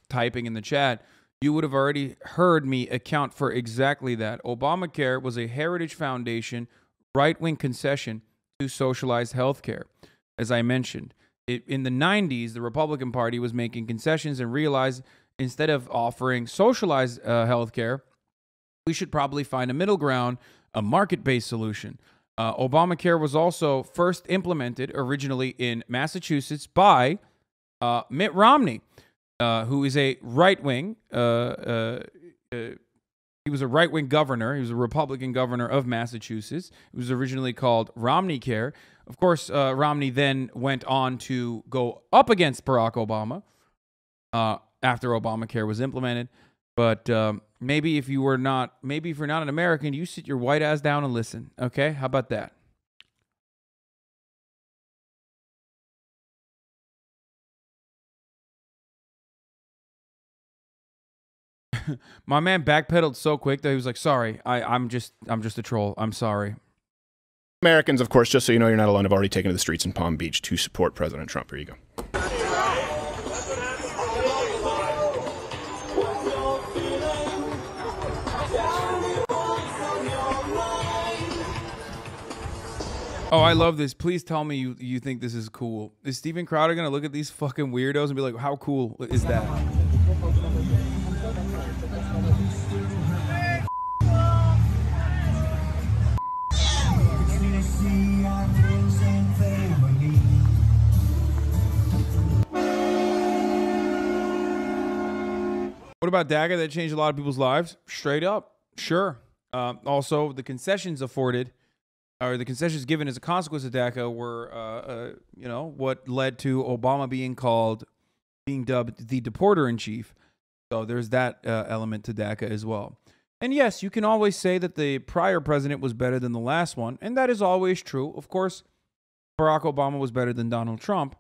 Speaker 1: typing in the chat, you would have already heard me account for exactly that. Obamacare was a Heritage Foundation right-wing concession to socialized healthcare. As I mentioned, in the 90s, the Republican Party was making concessions and realized instead of offering socialized healthcare, we should probably find a middle ground, a market-based solution. Obamacare was also first implemented originally in Massachusetts by Mitt Romney, who is a right-wing. He was a right-wing governor. He was a Republican governor of Massachusetts. It was originally called Romneycare. Of course, Romney then went on to go up against Barack Obama after Obamacare was implemented. But maybe if you're not an American, you sit your white ass down and listen. Okay, how about that? My man backpedaled so quick that he was like, "Sorry, I'm just a troll. I'm sorry."
Speaker 2: Americans, of course, just so you know, you're not alone, have already taken to the streets in Palm Beach to support President Trump. Here you go.
Speaker 1: Oh, I love this. Please tell me you think this is cool. Is Steven Crowder going to look at these fucking weirdos and be like, how cool is that? What about DACA that changed a lot of people's lives? Straight up. Sure. Also, the concessions afforded or the concessions given as a consequence of DACA were, what led to Obama being dubbed the deporter-in-chief. So there's that element to DACA as well. And yes, you can always say that the prior president was better than the last one, and that is always true. Of course, Barack Obama was better than Donald Trump.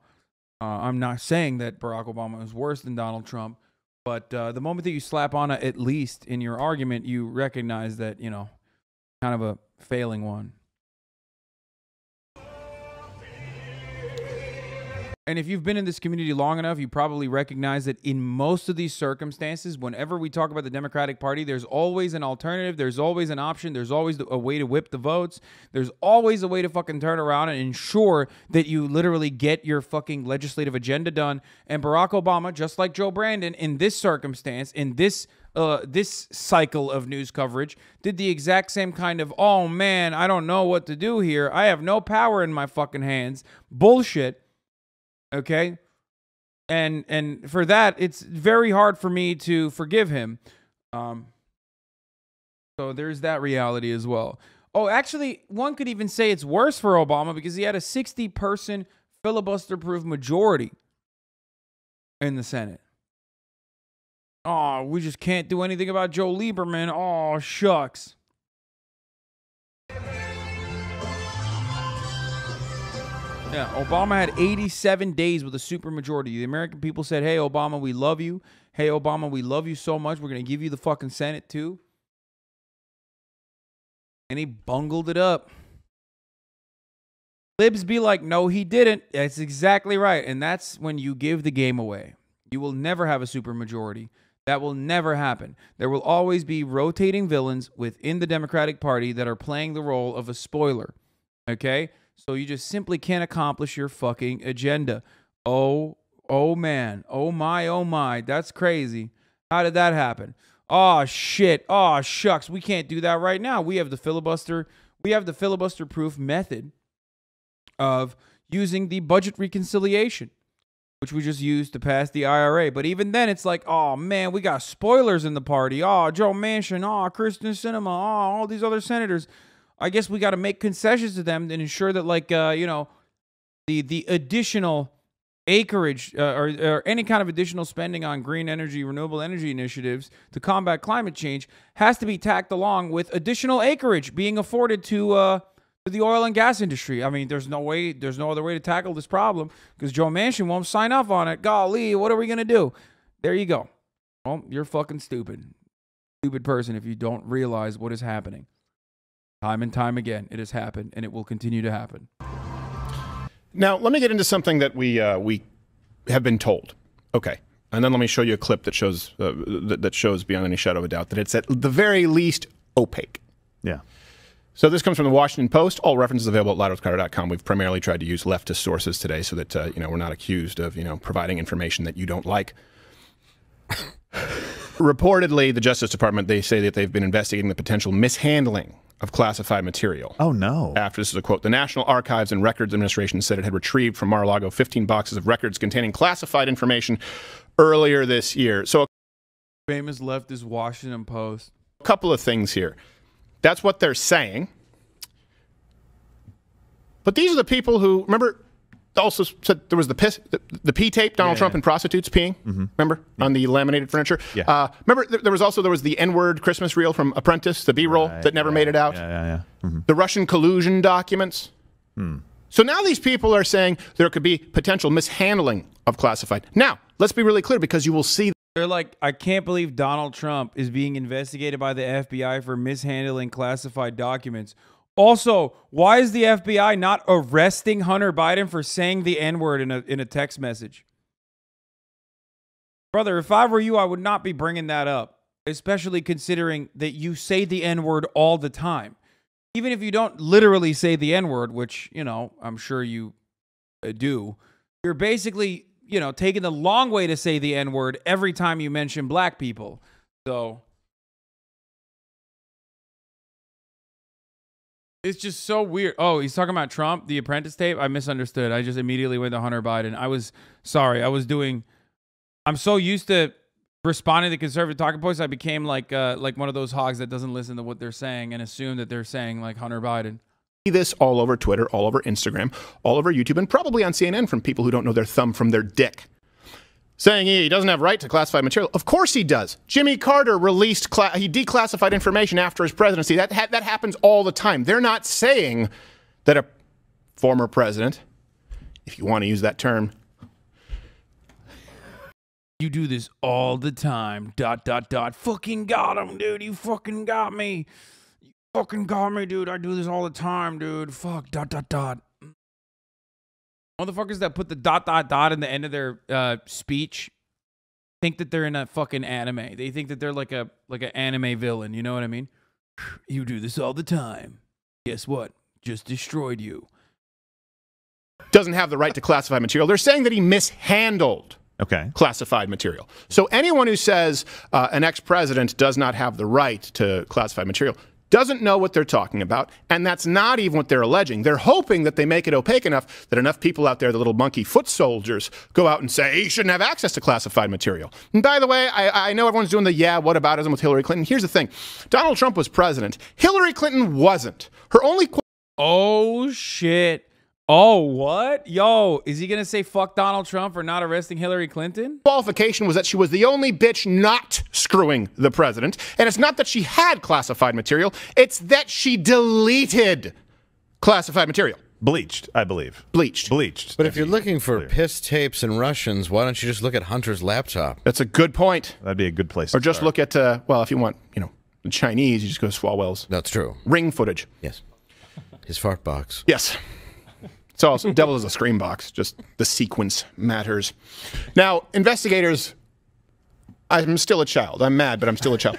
Speaker 1: I'm not saying that Barack Obama is worse than Donald Trump. But the moment that you slap on a at least in your argument, you recognize that, you know, kind of a failing one. And if you've been in this community long enough, you probably recognize that in most of these circumstances, whenever we talk about the Democratic Party, there's always an alternative. There's always an option. There's always a way to whip the votes. There's always a way to fucking turn around and ensure that you literally get your fucking legislative agenda done. And Barack Obama, just like Joe Brandon, in this circumstance, in this cycle of news coverage, did the exact same kind of, oh man, I don't know what to do here. I have no power in my fucking hands. Bullshit. Okay, and for that, it's very hard for me to forgive him. So there's that reality as well. Oh, actually, one could even say it's worse for Obama because he had a 60-person filibuster-proof majority in the Senate. Oh, we just can't do anything about Joe Lieberman. Oh, shucks. Yeah, Obama had 87 days with a supermajority. The American people said, hey, Obama, we love you. Hey, Obama, we love you so much. We're going to give you the fucking Senate, too. And he bungled it up. Libs be like, no, he didn't. That's exactly right. And that's when you give the game away. You will never have a supermajority. That will never happen. There will always be rotating villains within the Democratic Party that are playing the role of a spoiler. Okay? So you just simply can't accomplish your fucking agenda. Oh man. Oh my. That's crazy. How did that happen? Oh shit. Oh shucks. We can't do that right now. We have the filibuster. We have the filibuster-proof method of using the budget reconciliation, which we just used to pass the IRA. But even then, it's like, oh man, we got spoilers in the party. Oh, Joe Manchin. Oh, Kristen Sinema. Oh, all these other senators. I guess we got to make concessions to them and ensure that, like, you know, the additional acreage or any kind of additional spending on green energy, renewable energy initiatives to combat climate change has to be tacked along with additional acreage being afforded to the oil and gas industry. I mean, there's no other way to tackle this problem because Joe Manchin won't sign off on it. Golly, what are we going to do? There you go. Well, you're fucking stupid. Stupid person if you don't realize what is happening. Time and time again, it has happened, and it will continue to happen.
Speaker 2: Now, let me get into something that we have been told. Okay, and then let me show you a clip that shows that shows beyond any shadow of a doubt that it's at the very least opaque.
Speaker 4: Yeah.
Speaker 2: So this comes from the Washington Post. All references available at louderwithcarter.com. We've primarily tried to use leftist sources today so that we're not accused of providing information that you don't like. Reportedly, the Justice Department, they say that they've been investigating the potential mishandling of classified material.
Speaker 4: Oh, no.
Speaker 2: After, this is a quote, the National Archives and Records Administration said it had retrieved from Mar-a-Lago 15 boxes of records containing classified information earlier this year. So
Speaker 1: Famous leftist Washington Post.
Speaker 2: a couple of things here. That's what they're saying. But these are the people who, remember, also said there was the pee tape, Donald Trump and prostitutes peeing, remember, on the laminated furniture?
Speaker 4: Yeah.
Speaker 2: Remember, there was the N-word Christmas reel from Apprentice, the B-roll that never made it out? The Russian collusion documents. So now these people are saying there could be potential mishandling of classified. Now, let's be really clear because you will see.
Speaker 1: They're like, I can't believe Donald Trump is being investigated by the FBI for mishandling classified documents. Also, why is the FBI not arresting Hunter Biden for saying the N-word in a text message? Brother, if I were you, I would not be bringing that up, especially considering that you say the N-word all the time. Even if you don't literally say the N-word, which, I'm sure you do, you're basically, taking the long way to say the N-word every time you mention black people. So it's just so weird. Oh, he's talking about Trump, the Apprentice tape. I misunderstood. I just immediately went to Hunter Biden. I was sorry. I'm so used to responding to conservative talking points. I became like one of those hogs that doesn't listen to what they're saying and assume that they're saying like Hunter Biden.
Speaker 2: See this all over Twitter, all over Instagram, all over YouTube, and probably on CNN from people who don't know their thumb from their dick. Saying he doesn't have right to classified material. Of course he does. Jimmy Carter released, he declassified information after his presidency. That happens all the time. They're not saying that a former president, if you want to use that term,
Speaker 1: You do this all the time. ... Fucking got him, dude. You fucking got me. You fucking got me, dude. I do this all the time, dude. Fuck ... Motherfuckers that put the ... in the end of their speech think that they're in a fucking anime. They think that they're like an anime villain. You know what I mean? You do this all the time. Guess what? Just destroyed you.
Speaker 2: Doesn't have the right to classify material. They're saying that he mishandled classified material. So anyone who says an ex-president does not have the right to classified material doesn't know what they're talking about, and that's not even what they're alleging. They're hoping that they make it opaque enough that enough people out there, the little monkey foot soldiers, go out and say, he shouldn't have access to classified material. And by the way, I know everyone's doing the whataboutism with Hillary Clinton. Here's the thing. Donald Trump was president. Hillary Clinton wasn't. Her only...
Speaker 1: Oh, shit. Oh, what? Yo, is he going to say fuck Donald Trump for not arresting Hillary Clinton?
Speaker 2: Qualification was that she was the only bitch not screwing the president. And it's not that she had classified material. It's that she deleted classified material.
Speaker 4: Bleached, I believe.
Speaker 2: Bleached.
Speaker 5: But if you're looking for piss tapes and Russians, why don't you just look at Hunter's laptop?
Speaker 2: That's a good point.
Speaker 4: That'd be a good place
Speaker 2: Or
Speaker 4: to
Speaker 2: just
Speaker 4: start.
Speaker 2: look at, well, if you want, the Chinese, you just go to Swalwell's.
Speaker 5: That's true.
Speaker 2: Ring footage.
Speaker 5: Yes. His fart box.
Speaker 2: Yes. It's also devil is a scream box. Just the sequence matters. Now, investigators, I'm still a child. I'm mad, but I'm still a child.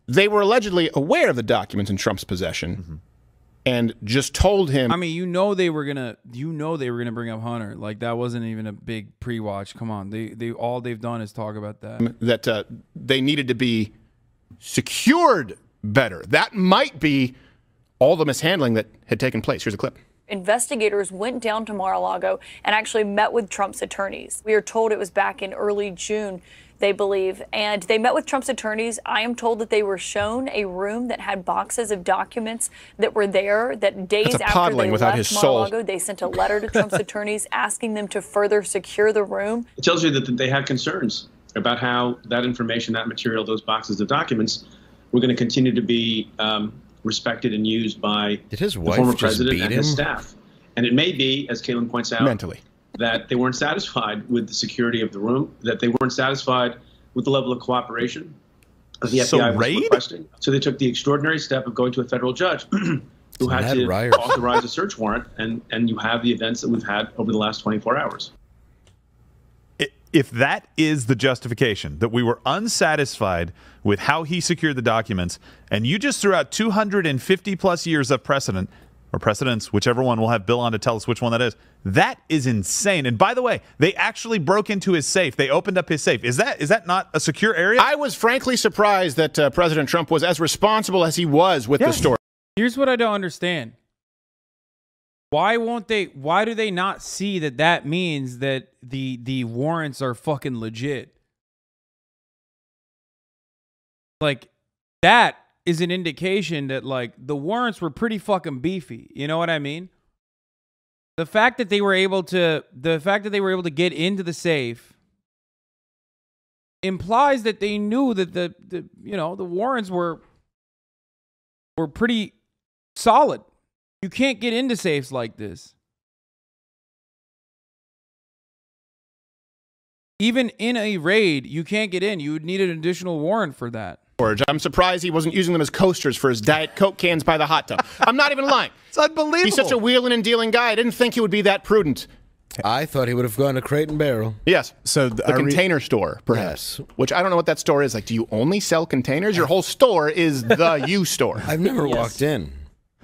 Speaker 2: They were allegedly aware of the documents in Trump's possession and just told him.
Speaker 1: I mean, they were gonna bring up Hunter. Like that wasn't even a big pre-watch. Come on, they all they've done is talk about that.
Speaker 2: That they needed to be secured better. That might be all the mishandling that had taken place. Here's a clip.
Speaker 6: Investigators went down to Mar-a-Lago and actually met with Trump's attorneys. We are told it was back in early June, they believe, and they met with Trump's attorneys. I am told that they were shown a room that had boxes of documents that were there, that days after they left Mar-a-Lago, they sent a letter to Trump's attorneys asking them to further secure the room.
Speaker 7: It tells you that they had concerns about how that information, that material, those boxes of documents were going to continue to be respected and used by the former president and his staff. And it may be, as Caitlin points out,
Speaker 2: mentally,
Speaker 7: that they weren't satisfied with the security of the room, that they weren't satisfied with the level of cooperation that the FBI was requesting. So they took the extraordinary step of going to a federal judge who had to authorize a search warrant, and you have the events that we've had over the last 24 hours.
Speaker 4: If that is the justification, that we were unsatisfied with how he secured the documents, and you just threw out 250 plus years of precedent, or precedents, whichever one, we'll have Bill on to tell us which one that is insane. And by the way, they actually broke into his safe. They opened up his safe. Is that not a secure area?
Speaker 2: I was frankly surprised that President Trump was as responsible as he was with the story.
Speaker 1: Here's what I don't understand. Why do they not see that means that the warrants are fucking legit? Like, that is an indication that, like, the warrants were pretty fucking beefy. You know what I mean? The fact that they were able to get into the safe implies that they knew that the warrants were pretty solid. You can't get into safes like this. Even in a raid, you can't get in. You would need an additional warrant for that.
Speaker 2: I'm surprised he wasn't using them as coasters for his Diet Coke cans by the hot tub. I'm not even lying.
Speaker 4: It's unbelievable.
Speaker 2: He's such a wheeling and dealing guy. I didn't think he would be that prudent.
Speaker 5: I thought he would have gone to Crate and Barrel.
Speaker 2: Yes. So the container store, perhaps. Yes. Which I don't know what that store is. Like, do you only sell containers? Your whole store is the U store.
Speaker 5: I've never walked in.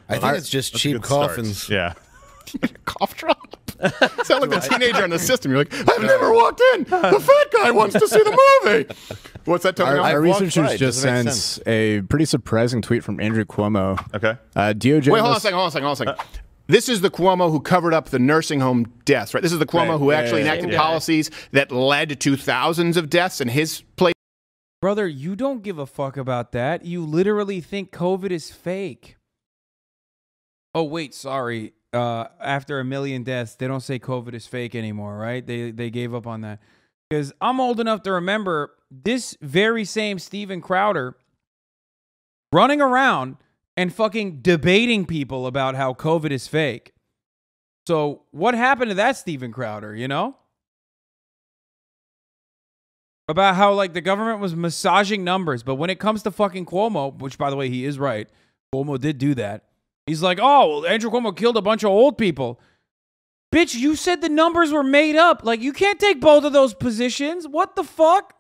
Speaker 5: I think it's just cheap coffins.
Speaker 4: Yeah.
Speaker 2: Cough drop. Sound like a teenager on the system. You're like, I've never walked in. The fat guy wants to see the movie. What's that telling you?
Speaker 8: Our researchers just sent a pretty surprising tweet from Andrew Cuomo.
Speaker 4: Okay.
Speaker 8: DOJ.
Speaker 2: Wait, hold on a second. This is the Cuomo who covered up the nursing home deaths, right? This is the Cuomo who actually enacted policies that led to thousands of deaths in his place.
Speaker 1: Brother, you don't give a fuck about that. You literally think COVID is fake. Oh, wait, sorry. After 1 million deaths, they don't say COVID is fake anymore, right? They gave up on that. Because I'm old enough to remember this very same Steven Crowder running around and fucking debating people about how COVID is fake. So what happened to that Steven Crowder, you know? about how like the government was massaging numbers. But when it comes to fucking Cuomo, which by the way, he is right. Cuomo did do that. He's like, oh, well, Andrew Cuomo killed a bunch of old people. Bitch, you said the numbers were made up. Like, you can't take both of those positions. What the fuck?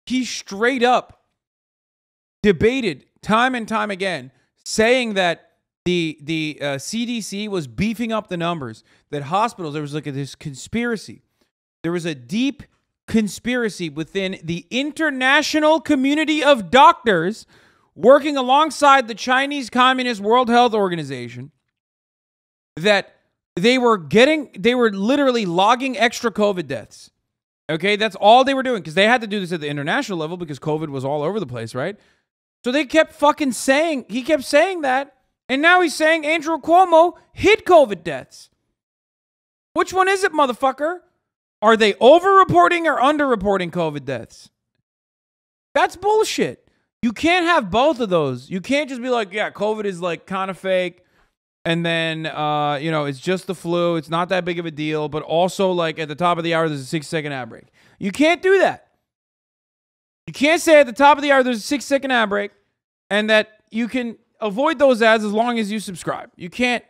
Speaker 1: He straight up debated time and time again, saying that the CDC was beefing up the numbers, that hospitals, there was like this conspiracy. There was a deep conspiracy within the international community of doctors working alongside the Chinese Communist World Health Organization that they were literally logging extra COVID deaths. Okay, that's all they were doing because they had to do this at the international level because COVID was all over the place, right? So they kept fucking saying, he kept saying that, and now he's saying Andrew Cuomo hid COVID deaths. Which one is it, motherfucker? Are they over-reporting or under-reporting COVID deaths? That's bullshit. You can't have both of those. You can't just be like, yeah, COVID is like kind of fake. And then, it's just the flu. It's not that big of a deal. But also, like, at the top of the hour, there's a 6-second ad break. You can't do that. You can't say at the top of the hour, there's a 6-second ad break and that you can avoid those ads as long as you subscribe. You can't.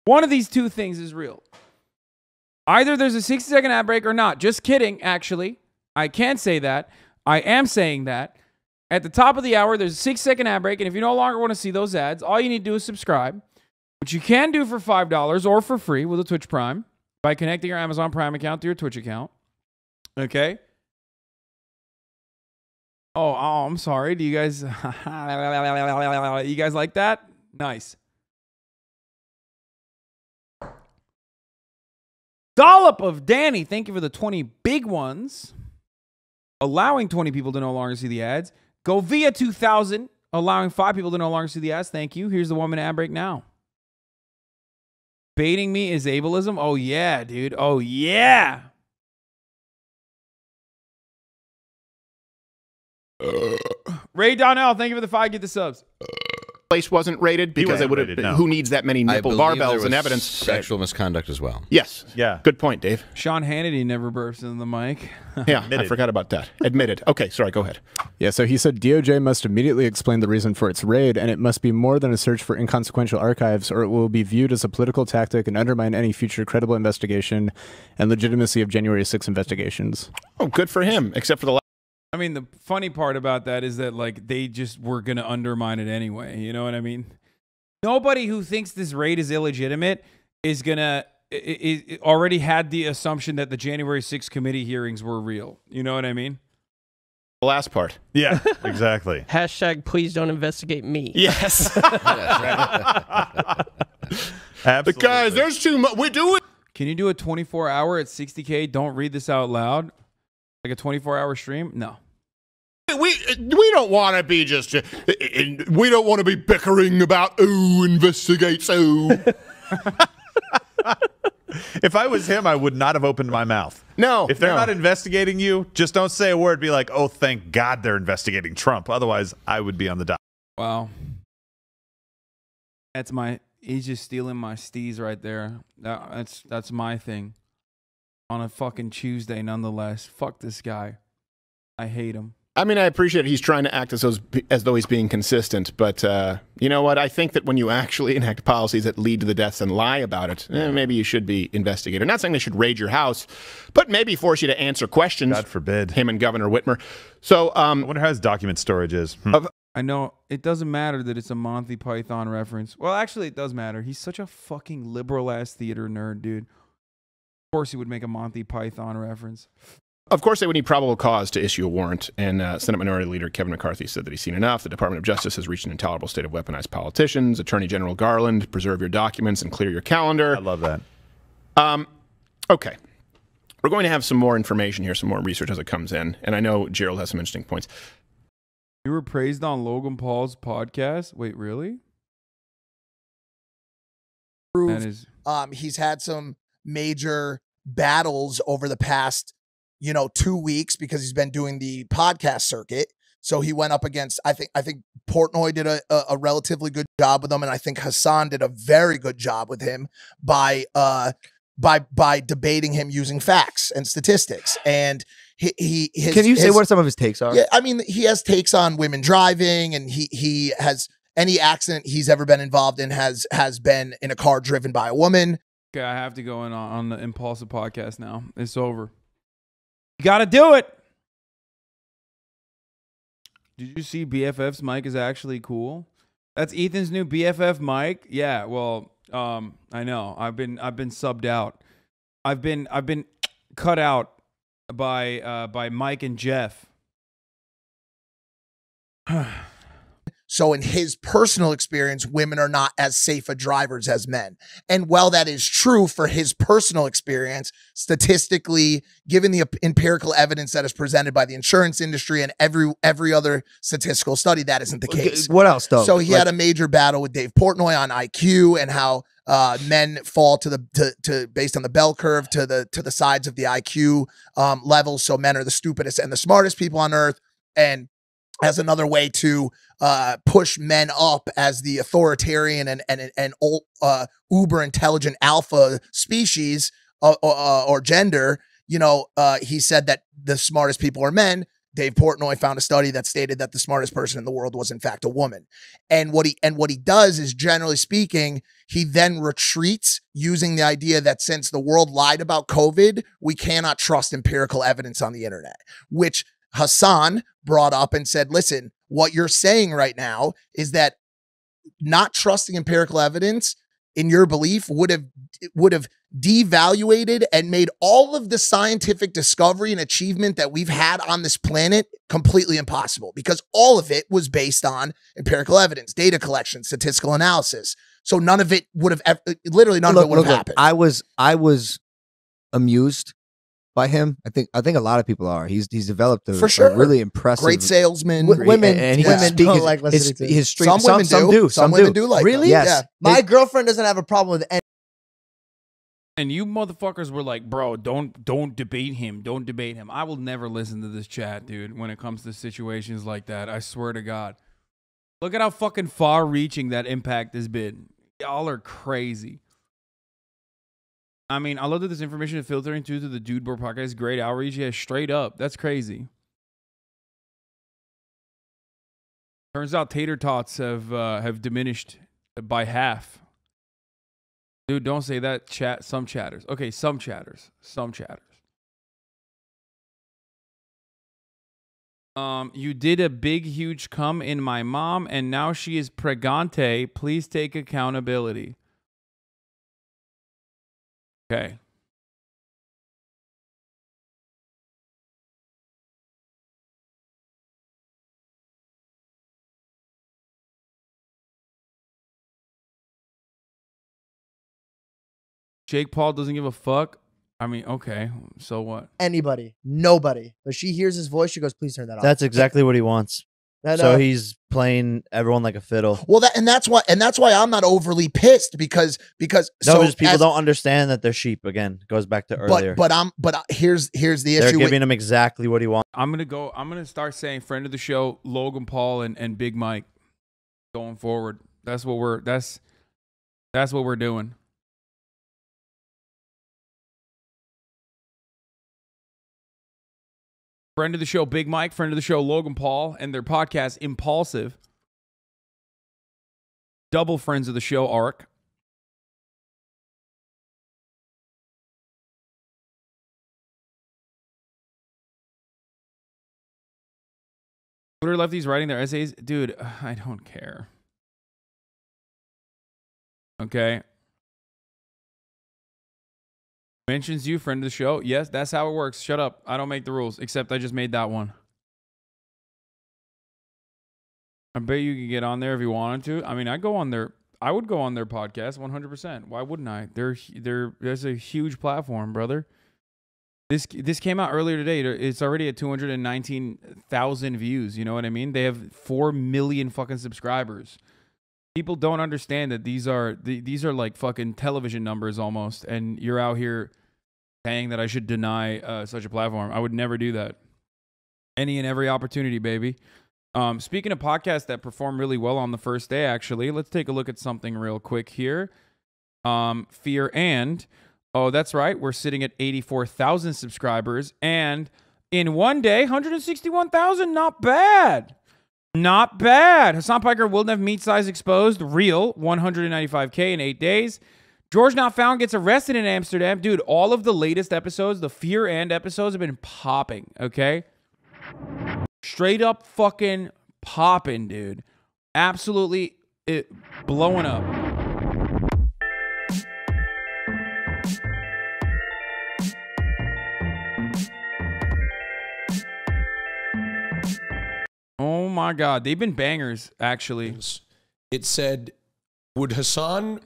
Speaker 1: One of these two things is real. Either there's a 60-second ad break or not. Just kidding, actually. I can't say that. I am saying that. At the top of the hour, there's a 6-second ad break, and if you no longer want to see those ads, all you need to do is subscribe, which you can do for $5 or for free with a Twitch Prime by connecting your Amazon Prime account to your Twitch account. Okay? Oh, I'm sorry. Do you guys... you guys like that? Nice. Dollop of Danny, thank you for the 20 big ones. Allowing 20 people to no longer see the ads. Go via 2000, allowing 5 people to no longer see the ads. Thank you. Here's the 1 minute ad break now. Baiting me is ableism. Oh, yeah, dude. Oh, yeah. Ray Donnell, thank you for the 5. Get the subs.
Speaker 2: Place wasn't rated because it would have.
Speaker 4: No.
Speaker 2: Who needs that many nipple barbells and evidence?
Speaker 5: Sexual misconduct as well.
Speaker 2: Yes.
Speaker 4: Yeah.
Speaker 2: Good point, Dave.
Speaker 1: Sean Hannity never burps in the mic.
Speaker 2: Yeah, I forgot about that. Admitted. Okay, sorry, go ahead.
Speaker 8: Yeah, so he said DOJ must immediately explain the reason for its raid, and it must be more than a search for inconsequential archives, or it will be viewed as a political tactic and undermine any future credible investigation and legitimacy of January 6 investigations.
Speaker 2: Oh, good for him, except for the
Speaker 1: I mean, the funny part about that is that, like, they just were going to undermine it anyway. You know what I mean? Nobody who thinks this raid is illegitimate is going to already had the assumption that the January 6th committee hearings were real. You know what I mean?
Speaker 2: The last part.
Speaker 4: Yeah, exactly.
Speaker 9: Hashtag please don't investigate me.
Speaker 2: Yes.
Speaker 4: Absolutely.
Speaker 2: But guys, there's too much. We do it.
Speaker 1: Can you do a 24-hour at 60K? Don't read this out loud. Like a 24-hour stream? No.
Speaker 2: We don't want to be just. We don't want to be bickering about who investigates who.
Speaker 4: If I was him, I would not have opened my mouth.
Speaker 2: No.
Speaker 4: If they're not investigating you, just don't say a word. Be like, oh, thank God they're investigating Trump. Otherwise, I would be on the dock.
Speaker 1: Wow. He's just stealing my steez right there. That's my thing. On a fucking Tuesday, nonetheless. Fuck this guy. I hate him.
Speaker 2: I mean, I appreciate he's trying to act as though he's being consistent, but you know what? I think that when you actually enact policies that lead to the deaths and lie about it, maybe you should be investigated. Not saying they should raid your house, but maybe force you to answer questions.
Speaker 4: God forbid.
Speaker 2: Him and Governor Whitmer. So
Speaker 4: I wonder how his document storage is.
Speaker 1: I know it doesn't matter that it's a Monty Python reference. Well, actually, it does matter. He's such a fucking liberal-ass theater nerd, dude. Of course he would make a Monty Python reference.
Speaker 2: Of course, they would need probable cause to issue a warrant, and Senate Minority Leader Kevin McCarthy said that he's seen enough. The Department of Justice has reached an intolerable state of weaponized politicians. Attorney General Garland, preserve your documents and clear your calendar.
Speaker 4: I love that.
Speaker 2: Okay. We're going to have some more information here, some more research as it comes in, and I know Gerald has some interesting points.
Speaker 1: You were praised on Logan Paul's podcast? Wait, really?
Speaker 10: That is... he's had some major battles over the past 2 weeks because he's been doing the podcast circuit. So he went up against, I think Portnoy did a relatively good job with him, and I think Hassan did a very good job with him by debating him using facts and statistics. And can
Speaker 11: you say what some of his takes are?
Speaker 10: Yeah, I mean, he has takes on women driving, and he has any accident he's ever been involved in has been in a car driven by a woman.
Speaker 1: Okay, I have to go in on the Impulsive podcast now. It's over. You got to do it. Did you see BFF's mic is actually cool? That's Ethan's new BFF mic. Yeah, well, I know. I've been subbed out. I've been cut out by Mike and Jeff.
Speaker 10: So in his personal experience, women are not as safe of drivers as men. And while that is true for his personal experience, statistically, given the empirical evidence that is presented by the insurance industry and every other statistical study, that isn't the case.
Speaker 11: What else, though?
Speaker 10: So he had a major battle with Dave Portnoy on IQ and how men fall to based on the bell curve to the sides of the IQ levels. So men are the stupidest and the smartest people on earth. And as another way to push men up as the authoritarian and uber intelligent alpha species or gender, he said that the smartest people are men. Dave Portnoy found a study that stated that the smartest person in the world was in fact a woman. And what he does is, generally speaking, he then retreats using the idea that since the world lied about COVID, we cannot trust empirical evidence on the internet, which Hassan brought up and said, listen, what you're saying right now is that not trusting empirical evidence in your belief would have devaluated and made all of the scientific discovery and achievement that we've had on this planet completely impossible, because all of it was based on empirical evidence, data collection, statistical analysis. So none of it would have literally none of it would have happened.
Speaker 11: I was amused by him. I think a lot of people are. He's developed
Speaker 10: for sure
Speaker 11: a really impressive,
Speaker 10: great salesman.
Speaker 11: Women and he
Speaker 10: women
Speaker 11: don't
Speaker 10: like
Speaker 11: listening to his
Speaker 10: some women do. Some women do like
Speaker 11: really.
Speaker 10: Them.
Speaker 11: Yes,
Speaker 10: yeah.
Speaker 11: My girlfriend doesn't have a problem with any.
Speaker 1: And you motherfuckers were like, bro, don't debate him. Don't debate him. I will never listen to this chat, dude, when it comes to situations like that. I swear to God. Look at how fucking far-reaching that impact has been. Y'all are crazy. I mean, I love that this information is filtering through to the Dude Bro podcast. Great outreach. Yeah, straight up. That's crazy. Turns out tater tots have diminished by half. Dude, don't say that. Some chatters. Okay, some chatters. You did a big, huge cum in my mom, and now she is pregante. Please take accountability. Okay. Jake Paul doesn't give a fuck. I mean, okay, so what?
Speaker 12: Anybody, nobody. But she hears his voice, she goes, "Please turn that off."
Speaker 13: That's exactly what he wants. So he's playing everyone like a fiddle.
Speaker 10: Well, that's why I'm not overly pissed because
Speaker 13: just people don't understand that they're sheep. Again, it goes back to earlier.
Speaker 10: But here's the issue.
Speaker 13: They're giving him exactly what he wants.
Speaker 1: I'm gonna start saying friend of the show, Logan Paul and Big Mike, going forward. That's what we're doing. Friend of the show, Big Mike. Friend of the show, Logan Paul, and their podcast, Impulsive. Double friends of the show, Arc. Twitter lefties writing their essays. Dude, I don't care. Okay. Mentions you, friend of the show. Yes, that's how it works. Shut up. I don't make the rules, except I just made that one. I bet you could get on there if you wanted to. I mean, I would go on their podcast 100%. Why wouldn't I? There's a huge platform, brother. This came out earlier today. It's already at 219,000 views. You know what I mean? They have 4 million fucking subscribers. People don't understand that these are like fucking television numbers almost, and you're out here saying that I should deny such a platform. I would never do that. Any and every opportunity, baby. Speaking of podcasts that perform really well on the first day, actually, let's take a look at something real quick here. Fear and, oh, that's right. We're sitting at 84,000 subscribers. And in one day, 161,000. Not bad. Not bad. Hassan Piker will have meat size exposed. Real. 195K in 8 days. George Not Found gets arrested in Amsterdam. Dude, all of the latest episodes, the Fear and episodes have been popping, okay? Straight up fucking popping, dude. Absolutely blowing up. Oh my God. They've been bangers, actually.
Speaker 14: It said, would Hassan,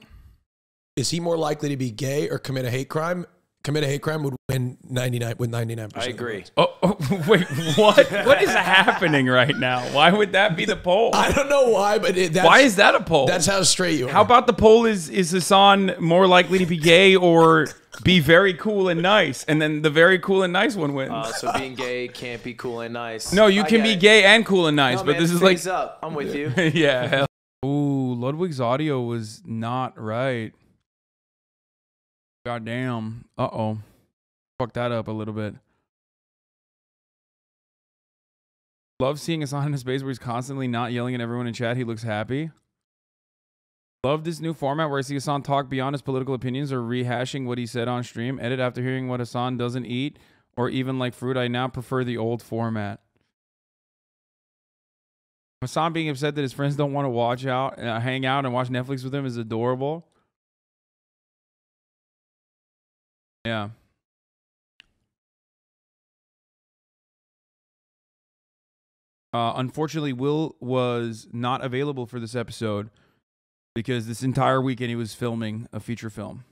Speaker 14: is he more likely to be gay or commit a hate crime? Commit a hate crime would win 99%.
Speaker 15: I agree.
Speaker 1: Oh, wait, what? What is happening right now? Why would that be the poll?
Speaker 14: I don't know why, but
Speaker 1: why is that a poll?
Speaker 14: That's how straight you are.
Speaker 1: How about the poll is Hassan more likely to be gay or be very cool and nice? And then the very cool and nice one wins.
Speaker 15: So being gay can't be cool and nice.
Speaker 1: No, you can be gay and cool and nice,
Speaker 15: No,
Speaker 1: but
Speaker 15: man,
Speaker 1: this is like...
Speaker 15: up. I'm with you.
Speaker 1: Yeah. Hell. Ooh, Ludwig's audio was not right. Goddamn. Uh-oh. Fucked that up a little bit. Love seeing Hassan in a space where he's constantly not yelling at everyone in chat. He looks happy. Love this new format where I see Hassan talk beyond his political opinions or rehashing what he said on stream. Edit after hearing what Hassan doesn't eat or even like fruit. I now prefer the old format. Hassan being upset that his friends don't want to hang out and watch Netflix with him is adorable. Yeah. Unfortunately, Will was not available for this episode because this entire weekend he was filming a feature film.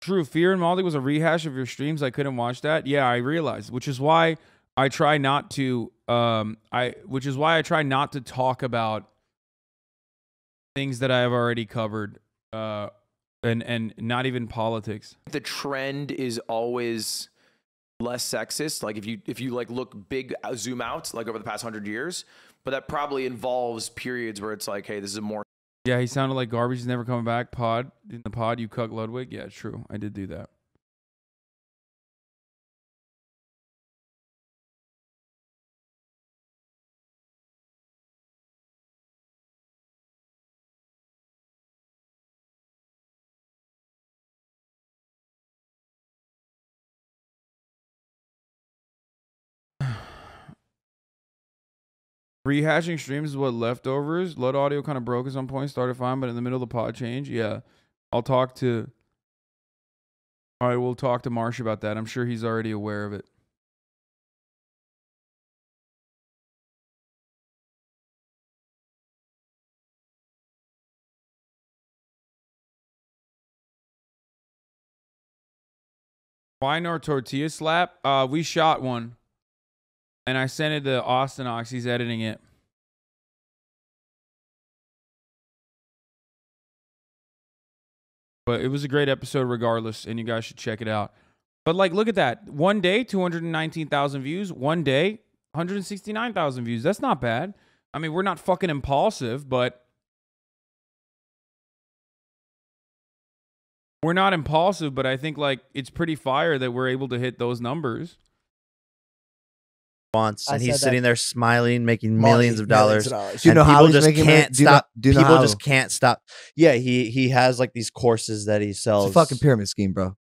Speaker 1: True, Fear and Maldi was a rehash of your streams. I couldn't watch that. Yeah, I realized, which is why I try not to. Which is why I try not to talk about things that I have already covered, and not even politics.
Speaker 15: The trend is always less sexist. Like if you like look big, zoom out like over the past 100 years, but that probably involves periods where it's like, hey, this is a more.
Speaker 1: Yeah, he sounded like garbage. He's never coming back. In the pod, you cuck Ludwig. Yeah, true. I did do that. Rehashing streams is what leftovers. Lud audio kind of broke at some point, started fine, but in the middle of the pod change. Yeah. We'll talk to Marsh about that. I'm sure he's already aware of it. Why no tortilla slap? We shot one. And I sent it to Austin Ox. He's editing it. But it was a great episode regardless, and you guys should check it out. But, like, look at that. One day, 219,000 views. One day, 169,000 views. That's not bad. I mean, we're not fucking impulsive, but... We're not impulsive, but I think, like, it's pretty fire that we're able to hit those numbers.
Speaker 13: And he's sitting there smiling, making millions of dollars.
Speaker 11: Do you know how
Speaker 13: people just can't stop. People
Speaker 11: how?
Speaker 13: just can't stop. Yeah, he has like these courses that he sells.
Speaker 11: It's a fucking pyramid scheme, bro.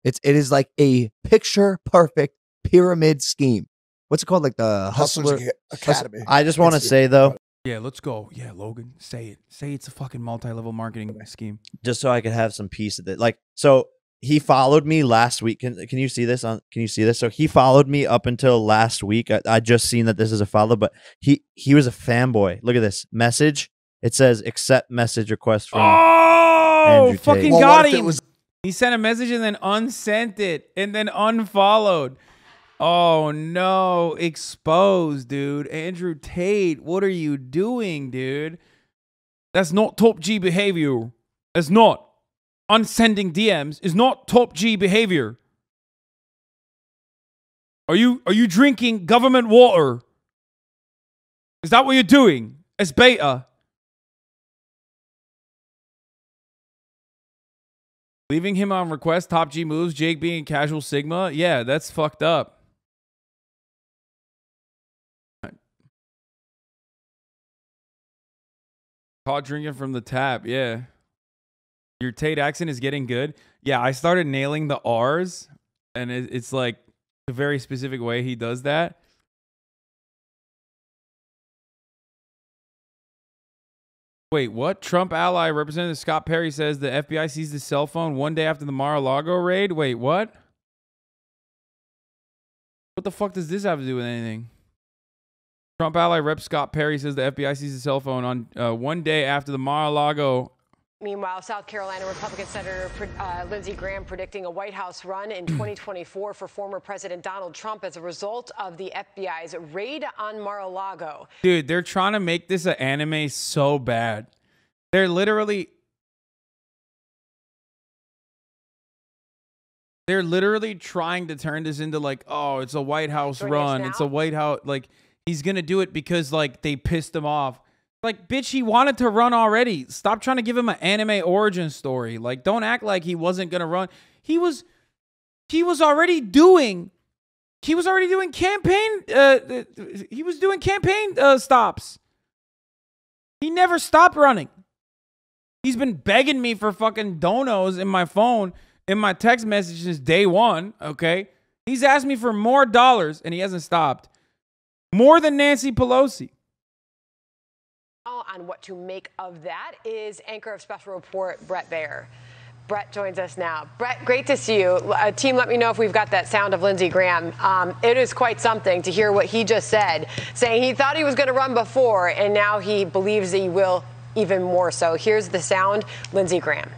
Speaker 11: It is like a picture perfect pyramid scheme. What's it called? Like the Hustler
Speaker 10: Academy.
Speaker 13: I just want to say though.
Speaker 1: Yeah, let's go. Yeah, Logan, say it. Say it's a fucking multi-level marketing scheme.
Speaker 13: Just so I could have some piece of it. Like, so he followed me last week. Can you see this? Can you see this? So he followed me up until last week. I just seen that this is a follow, but he was a fanboy. Look at this message. It says accept message request from Andrew Tate.
Speaker 1: Fucking got him. He sent a message and then unsent it and then unfollowed. Oh no, exposed, dude. Andrew Tate, what are you doing, dude? That's not top G behavior. That's not. Unsending DMs is not top G behavior. Are you drinking government water? Is that what you're doing? It's beta. Leaving him on request, top G moves, Jake being casual Sigma. Yeah, that's fucked up. Caught drinking from the tap. Yeah. Your Tate accent is getting good. Yeah, I started nailing the R's, and it's like a very specific way he does that. Wait, what? Trump ally Representative Scott Perry says the FBI seized his cell phone one day after the Mar-a-Lago raid. Wait, what? What the fuck does this have to do with anything? Trump ally Rep Scott Perry says the FBI seized his cell phone on one day after the Mar-a-Lago.
Speaker 16: Meanwhile, South Carolina Republican Senator Lindsey Graham predicting a White House run in 2024 for former President Donald Trump as a result of the FBI's raid on Mar-a-Lago.
Speaker 1: Dude, they're trying to make this an anime so bad. They're literally trying to turn this into like, oh, it's a White House run. It's a White House, like, he's going to do it because, like, they pissed him off. Like, bitch, he wanted to run already. Stop trying to give him an anime origin story. Like, don't act like he wasn't going to run. He was already doing campaign stops. He never stopped running. He's been begging me for fucking donos in my phone, in my text messages day one, okay? He's asked me for more dollars, and he hasn't stopped. More than Nancy Pelosi.
Speaker 16: On what to make of that is anchor of Special Report, Brett Baer. Brett joins us now. Brett, great to see you. Team, let me know if we've got that sound of Lindsey Graham. It is quite something to hear what he just said, saying he thought he was going to run before, and now he believes that he will even more so. Here's the sound, Lindsey Graham.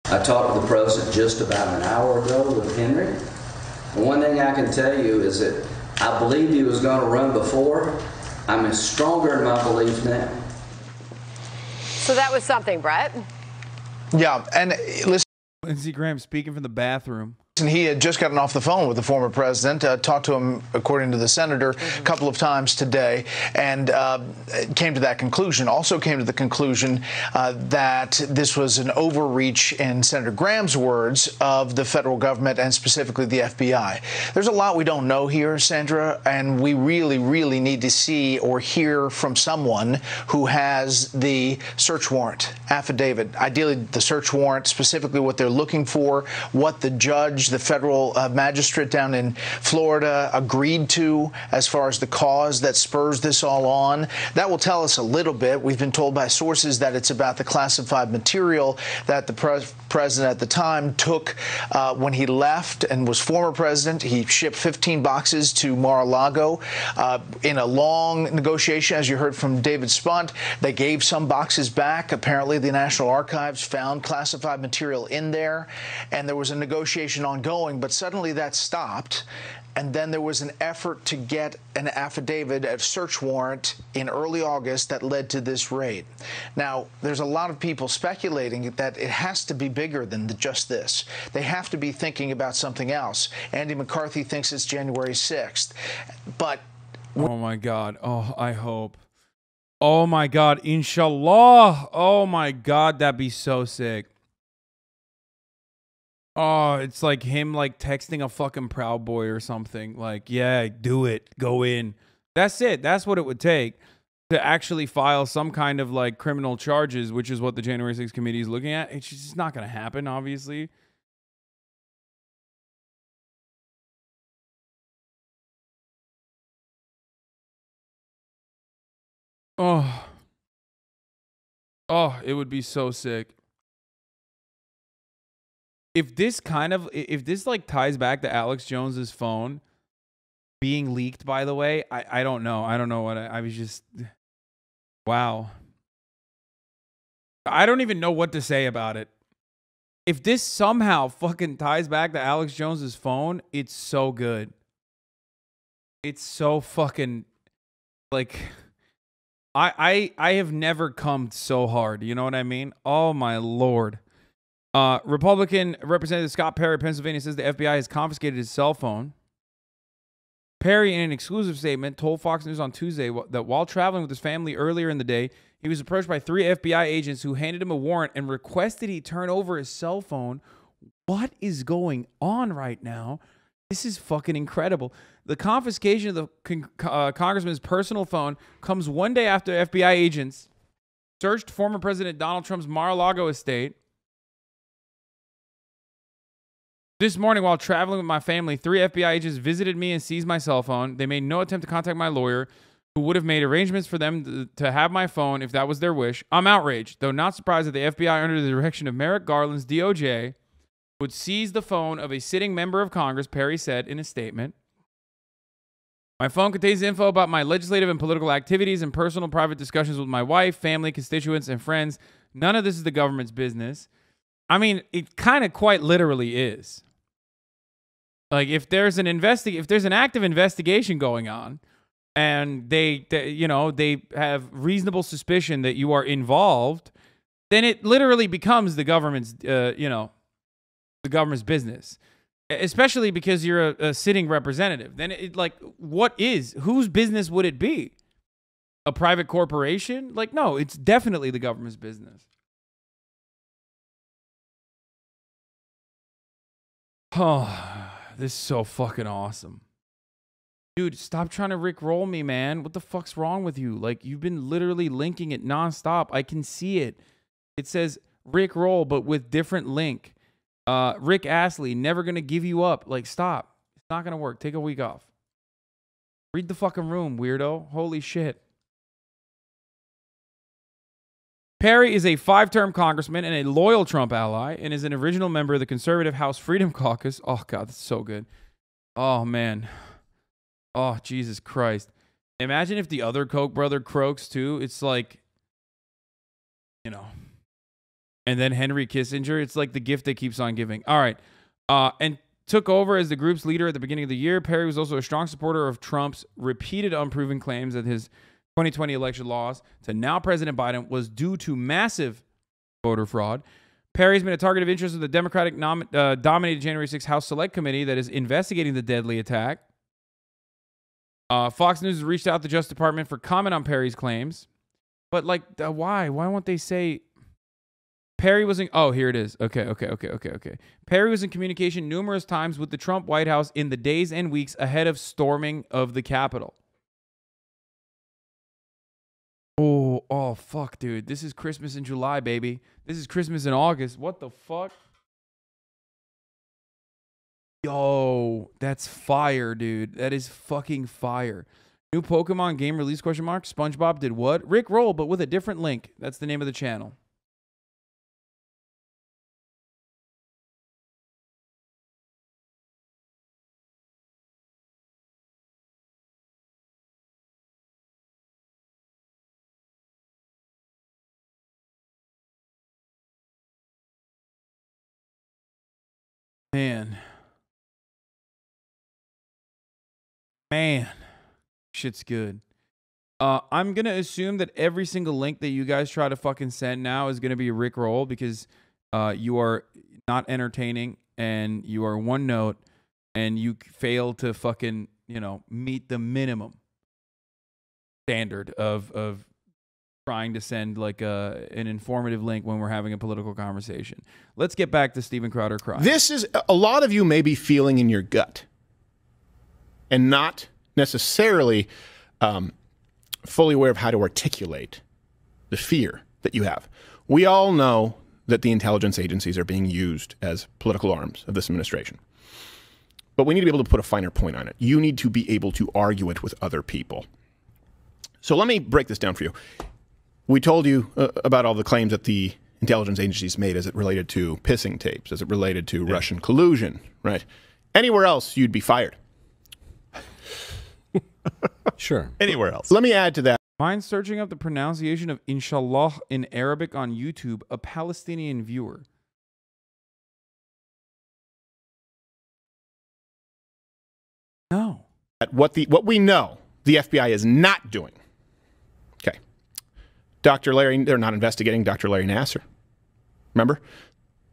Speaker 17: I talked to the president just about an hour ago with Henry. And one thing I can tell you is that I believed he was going to run before. I'm stronger in my belief now.
Speaker 16: So that was something, Brett.
Speaker 18: Yeah, and listen.
Speaker 1: Lindsey Graham speaking from the bathroom.
Speaker 18: And he had just gotten off the phone with the former president, talked to him, according to the senator, a couple of times today, and came to that conclusion. Also came to the conclusion that this was an overreach, in Senator Graham's words, of the federal government and specifically the FBI. There's a lot we don't know here, Sandra, and we really, really need to see or hear from someone who has the search warrant affidavit. Ideally, the search warrant, specifically what they're looking for, what the judge, the federal magistrate down in Florida, agreed to as far as the cause that spurs this all on. That will tell us a little bit. We've been told by sources that it's about the classified material that the president at the time took when he left and was former president. He shipped 15 boxes to Mar-a-Lago in a long negotiation, as you heard from David Spunt. They gave some boxes back. Apparently, the National Archives found classified material in there, and there was a negotiation ongoing, but suddenly that stopped. And then there was an effort to get an affidavit, a search warrant in early August that led to this raid. Now, there's a lot of people speculating that it has to be bigger than just this. They have to be thinking about something else. Andy McCarthy thinks it's January 6th. But
Speaker 1: oh my God. Oh, I hope. Oh my God. Inshallah. Oh my God. That'd be so sick. Oh, it's like him like texting a fucking Proud Boy or something. Like, yeah, do it. Go in. That's it. That's what it would take to actually file some kind of like criminal charges, which is what the January 6th committee is looking at. It's just not going to happen, obviously. Oh. Oh, it would be so sick. If this like ties back to Alex Jones's phone being leaked, by the way, I don't know. I don't know what I was just, wow. I don't even know what to say about it. If this somehow fucking ties back to Alex Jones's phone, it's so good. It's so fucking like, I have never come so hard. You know what I mean? Oh my Lord. Republican Representative Scott Perry, Pennsylvania, says the FBI has confiscated his cell phone. Perry, in an exclusive statement, told Fox News on Tuesday that while traveling with his family earlier in the day, he was approached by 3 FBI agents who handed him a warrant and requested he turn over his cell phone. What is going on right now? This is fucking incredible. The confiscation of the congressman's personal phone comes one day after FBI agents searched former President Donald Trump's Mar-a-Lago estate. This morning, while traveling with my family, 3 FBI agents visited me and seized my cell phone. They made no attempt to contact my lawyer, who would have made arrangements for them to have my phone if that was their wish. I'm outraged, though not surprised that the FBI, under the direction of Merrick Garland's DOJ, would seize the phone of a sitting member of Congress, Perry said in a statement. My phone contains info about my legislative and political activities and personal private discussions with my wife, family, constituents, and friends. None of this is the government's business. I mean, it kind of quite literally is. Like, if there's an active investigation going on, and they have reasonable suspicion that you are involved, then it literally becomes the government's, the government's business. Especially because you're a sitting representative. Then whose business would it be? A private corporation? Like, no, it's definitely the government's business. Oh, this is so fucking awesome. Dude, stop trying to rickroll me, man. What the fuck's wrong with you? Like, you've been literally linking it nonstop. I can see it. It says rickroll, but with different link. Rick Astley, never gonna give you up. Like, stop. It's not gonna work. Take a week off. Read the fucking room, weirdo. Holy shit. Perry is a 5-term congressman and a loyal Trump ally, and is an original member of the conservative House Freedom Caucus. Oh, God, that's so good. Oh, man. Oh, Jesus Christ. Imagine if the other Koch brother croaks, too. It's like, and then Henry Kissinger. It's like the gift that keeps on giving. All right. And took over as the group's leader at the beginning of the year. Perry was also a strong supporter of Trump's repeated unproven claims that his 2020 election loss to now President Biden was due to massive voter fraud. Perry's been a target of interest of the Democratic dominated January 6th House Select Committee that is investigating the deadly attack. Fox News has reached out to the Justice Department for comment on Perry's claims. But, why? Why won't they say... Perry was in... Oh, here it is. Okay. Perry was in communication numerous times with the Trump White House in the days and weeks ahead of storming of the Capitol. Oh, fuck, dude. This is Christmas in July, baby. This is Christmas in August. What the fuck? Yo, that's fire, dude. That is fucking fire. New Pokemon game release, ? SpongeBob did what? Rick Roll, but with a different link. That's the name of the channel. Man, shit's good. I'm going to assume that every single link that you guys try to fucking send now is going to be a Rickroll because you are not entertaining and you are one note and you fail to fucking, meet the minimum standard of trying to send an informative link when we're having a political conversation. Let's get back to Steven Crowder crying.
Speaker 2: This is a lot of you may be feeling in your gut and not necessarily fully aware of how to articulate the fear that you have. We all know that the intelligence agencies are being used as political arms of this administration. But we need to be able to put a finer point on it. You need to be able to argue it with other people. So let me break this down for you. We told you about all the claims that the intelligence agencies made as it related to pissing tapes, as it related to Russian collusion, right? Anywhere else, you'd be fired.
Speaker 5: Sure.
Speaker 4: Anywhere else.
Speaker 2: Let me add to that.
Speaker 1: Mind searching up the pronunciation of Inshallah in Arabic on YouTube, a Palestinian viewer. No.
Speaker 2: What we know the FBI is not doing. Okay. They're not investigating Dr. Larry Nassar. Remember?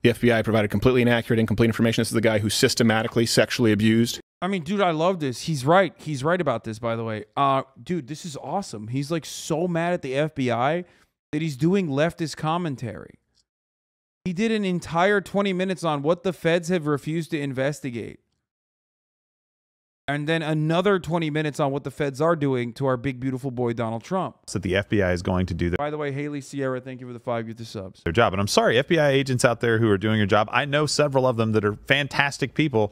Speaker 2: The FBI provided completely inaccurate, incomplete information. This is the guy who systematically sexually abused
Speaker 1: I mean, dude, I love this. He's right. He's right about this, by the way. Dude, this is awesome. He's like so mad at the FBI that he's doing leftist commentary. He did an entire 20 minutes on what the feds have refused to investigate. And then another 20 minutes on what the feds are doing to our big, beautiful boy, Donald Trump.
Speaker 4: So the FBI is going to do
Speaker 1: By the way, Haley Sierra, thank you for the 5 gift subs.
Speaker 4: their job. And I'm sorry, FBI agents out there who are doing your job. I know several of them that are fantastic people.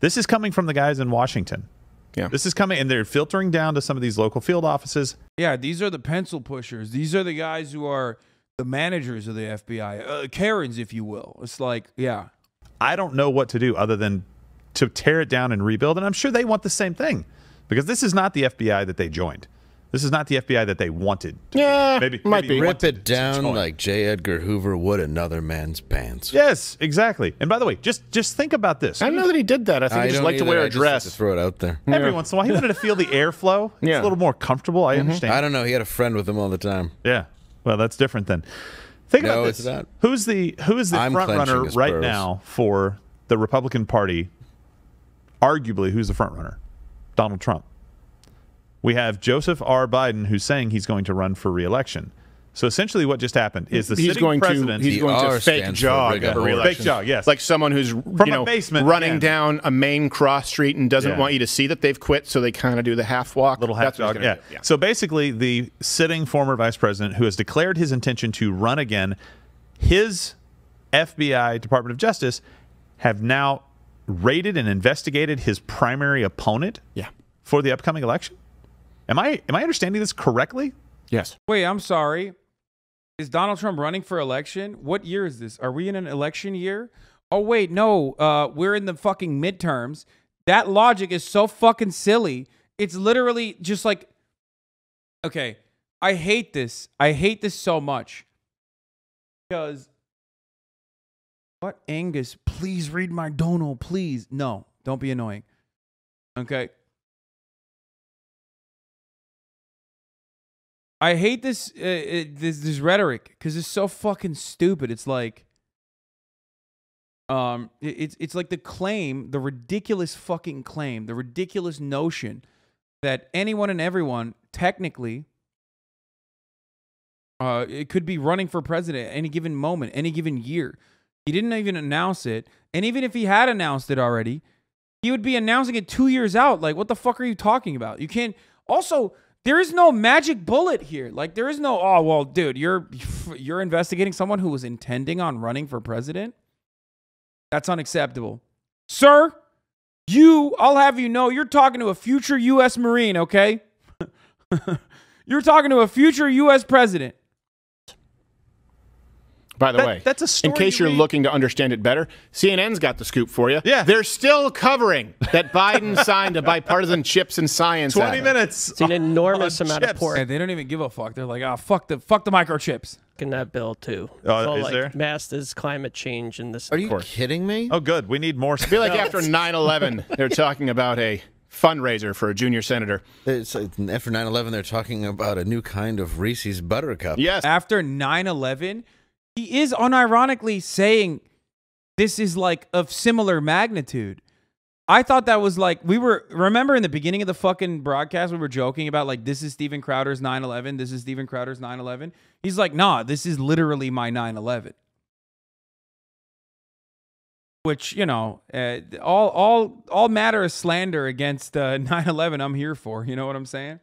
Speaker 4: This is coming from the guys in Washington.
Speaker 2: Yeah.
Speaker 4: This is coming, and they're filtering down to some of these local field offices.
Speaker 1: Yeah, these are the pencil pushers. These are the guys who are the managers of the FBI. Karens, if you will. It's like, yeah.
Speaker 4: I don't know what to do other than to tear it down and rebuild. And I'm sure they want the same thing, because this is not the FBI that they joined. This is not the FBI that they wanted.
Speaker 2: Yeah,
Speaker 4: maybe
Speaker 5: Rip it down like J. Edgar Hoover would another man's pants.
Speaker 4: Yes, exactly. And by the way, just think about this.
Speaker 2: I don't know that he did that. I think he just liked to wear a dress.
Speaker 5: Just throw it out there.
Speaker 4: Every once in a while, he wanted to feel the airflow. It's a little more comfortable. I understand.
Speaker 5: I don't know. He had a friend with him all the time.
Speaker 4: Yeah. Well, that's different then. Think
Speaker 5: No,
Speaker 4: about this.
Speaker 5: it's not.
Speaker 4: Who is the
Speaker 5: I'm
Speaker 4: front runner
Speaker 5: clenching his
Speaker 4: right
Speaker 5: pearls.
Speaker 4: now for the Republican Party? Arguably, who's the front runner? Donald Trump. We have Joseph R. Biden, who's saying he's going to run for re-election. So essentially what just happened is the sitting president...
Speaker 2: He's going to fake jog for re-election.
Speaker 4: Fake jog, yes.
Speaker 2: Like someone who's
Speaker 4: From a basement
Speaker 2: running
Speaker 4: in.
Speaker 2: down a main cross street and doesn't
Speaker 4: Yeah.
Speaker 2: want you to see that they've quit, so they kind of do the half walk.
Speaker 4: Little half
Speaker 2: That's what
Speaker 4: jog,
Speaker 2: he's gonna
Speaker 4: yeah.
Speaker 2: do.
Speaker 4: So basically, the sitting former vice president who has declared his intention to run again, his FBI, Department of Justice, have now raided and investigated his primary opponent for the upcoming election. Am I understanding this correctly?
Speaker 2: Yes.
Speaker 1: Wait, I'm sorry. Is Donald Trump running for election? What year is this? Are we in an election year? Oh, wait, no. We're in the fucking midterms. That logic is so fucking silly. It's literally just like, okay, I hate this. I hate this so much. Because, what, Angus, please read my dono, please. No, don't be annoying. Okay. I hate this this rhetoric because it's so fucking stupid. It's like, it's like the claim, the ridiculous fucking claim, the ridiculous notion that anyone and everyone technically, it could be running for president at any given moment, any given year. He didn't even announce it, and even if he had announced it already, he would be announcing it 2 years out. Like, what the fuck are you talking about? You can't. Also, there is no magic bullet here. Like, there is no, oh, well, dude, you're investigating someone who was intending on running for president? That's unacceptable. Sir, I'll have you know, you're talking to a future U.S. Marine, okay? You're talking to a future U.S. president.
Speaker 2: By the way,
Speaker 4: that's a story
Speaker 2: in case you're looking to understand it better, CNN's got the scoop for you.
Speaker 4: Yeah.
Speaker 2: They're still covering that Biden signed a bipartisan Chips and Science
Speaker 4: 20
Speaker 2: Act.
Speaker 4: minutes.
Speaker 9: It's an enormous amount of pork
Speaker 1: And they don't even give a fuck. They're like, fuck the microchips.
Speaker 9: in that bill too.
Speaker 4: Oh,
Speaker 9: It's all
Speaker 4: is
Speaker 9: like
Speaker 4: there?
Speaker 9: Masters climate change in this.
Speaker 5: Are you kidding me?
Speaker 4: Oh, good. We need more.
Speaker 2: I feel like after 9/11, they're talking about a fundraiser for a junior senator.
Speaker 5: It's, after 9/11, they're talking about a new kind of Reese's Buttercup.
Speaker 2: Yes.
Speaker 1: After 9/11, he is unironically saying this is like of similar magnitude. I thought that was like, remember in the beginning of the fucking broadcast, we were joking about like, this is Steven Crowder's 9/11. This is Steven Crowder's 9/11. He's like, nah, this is literally my 9/11. Which, you know, all matter of slander against 9/11, I'm here for. You know what I'm saying?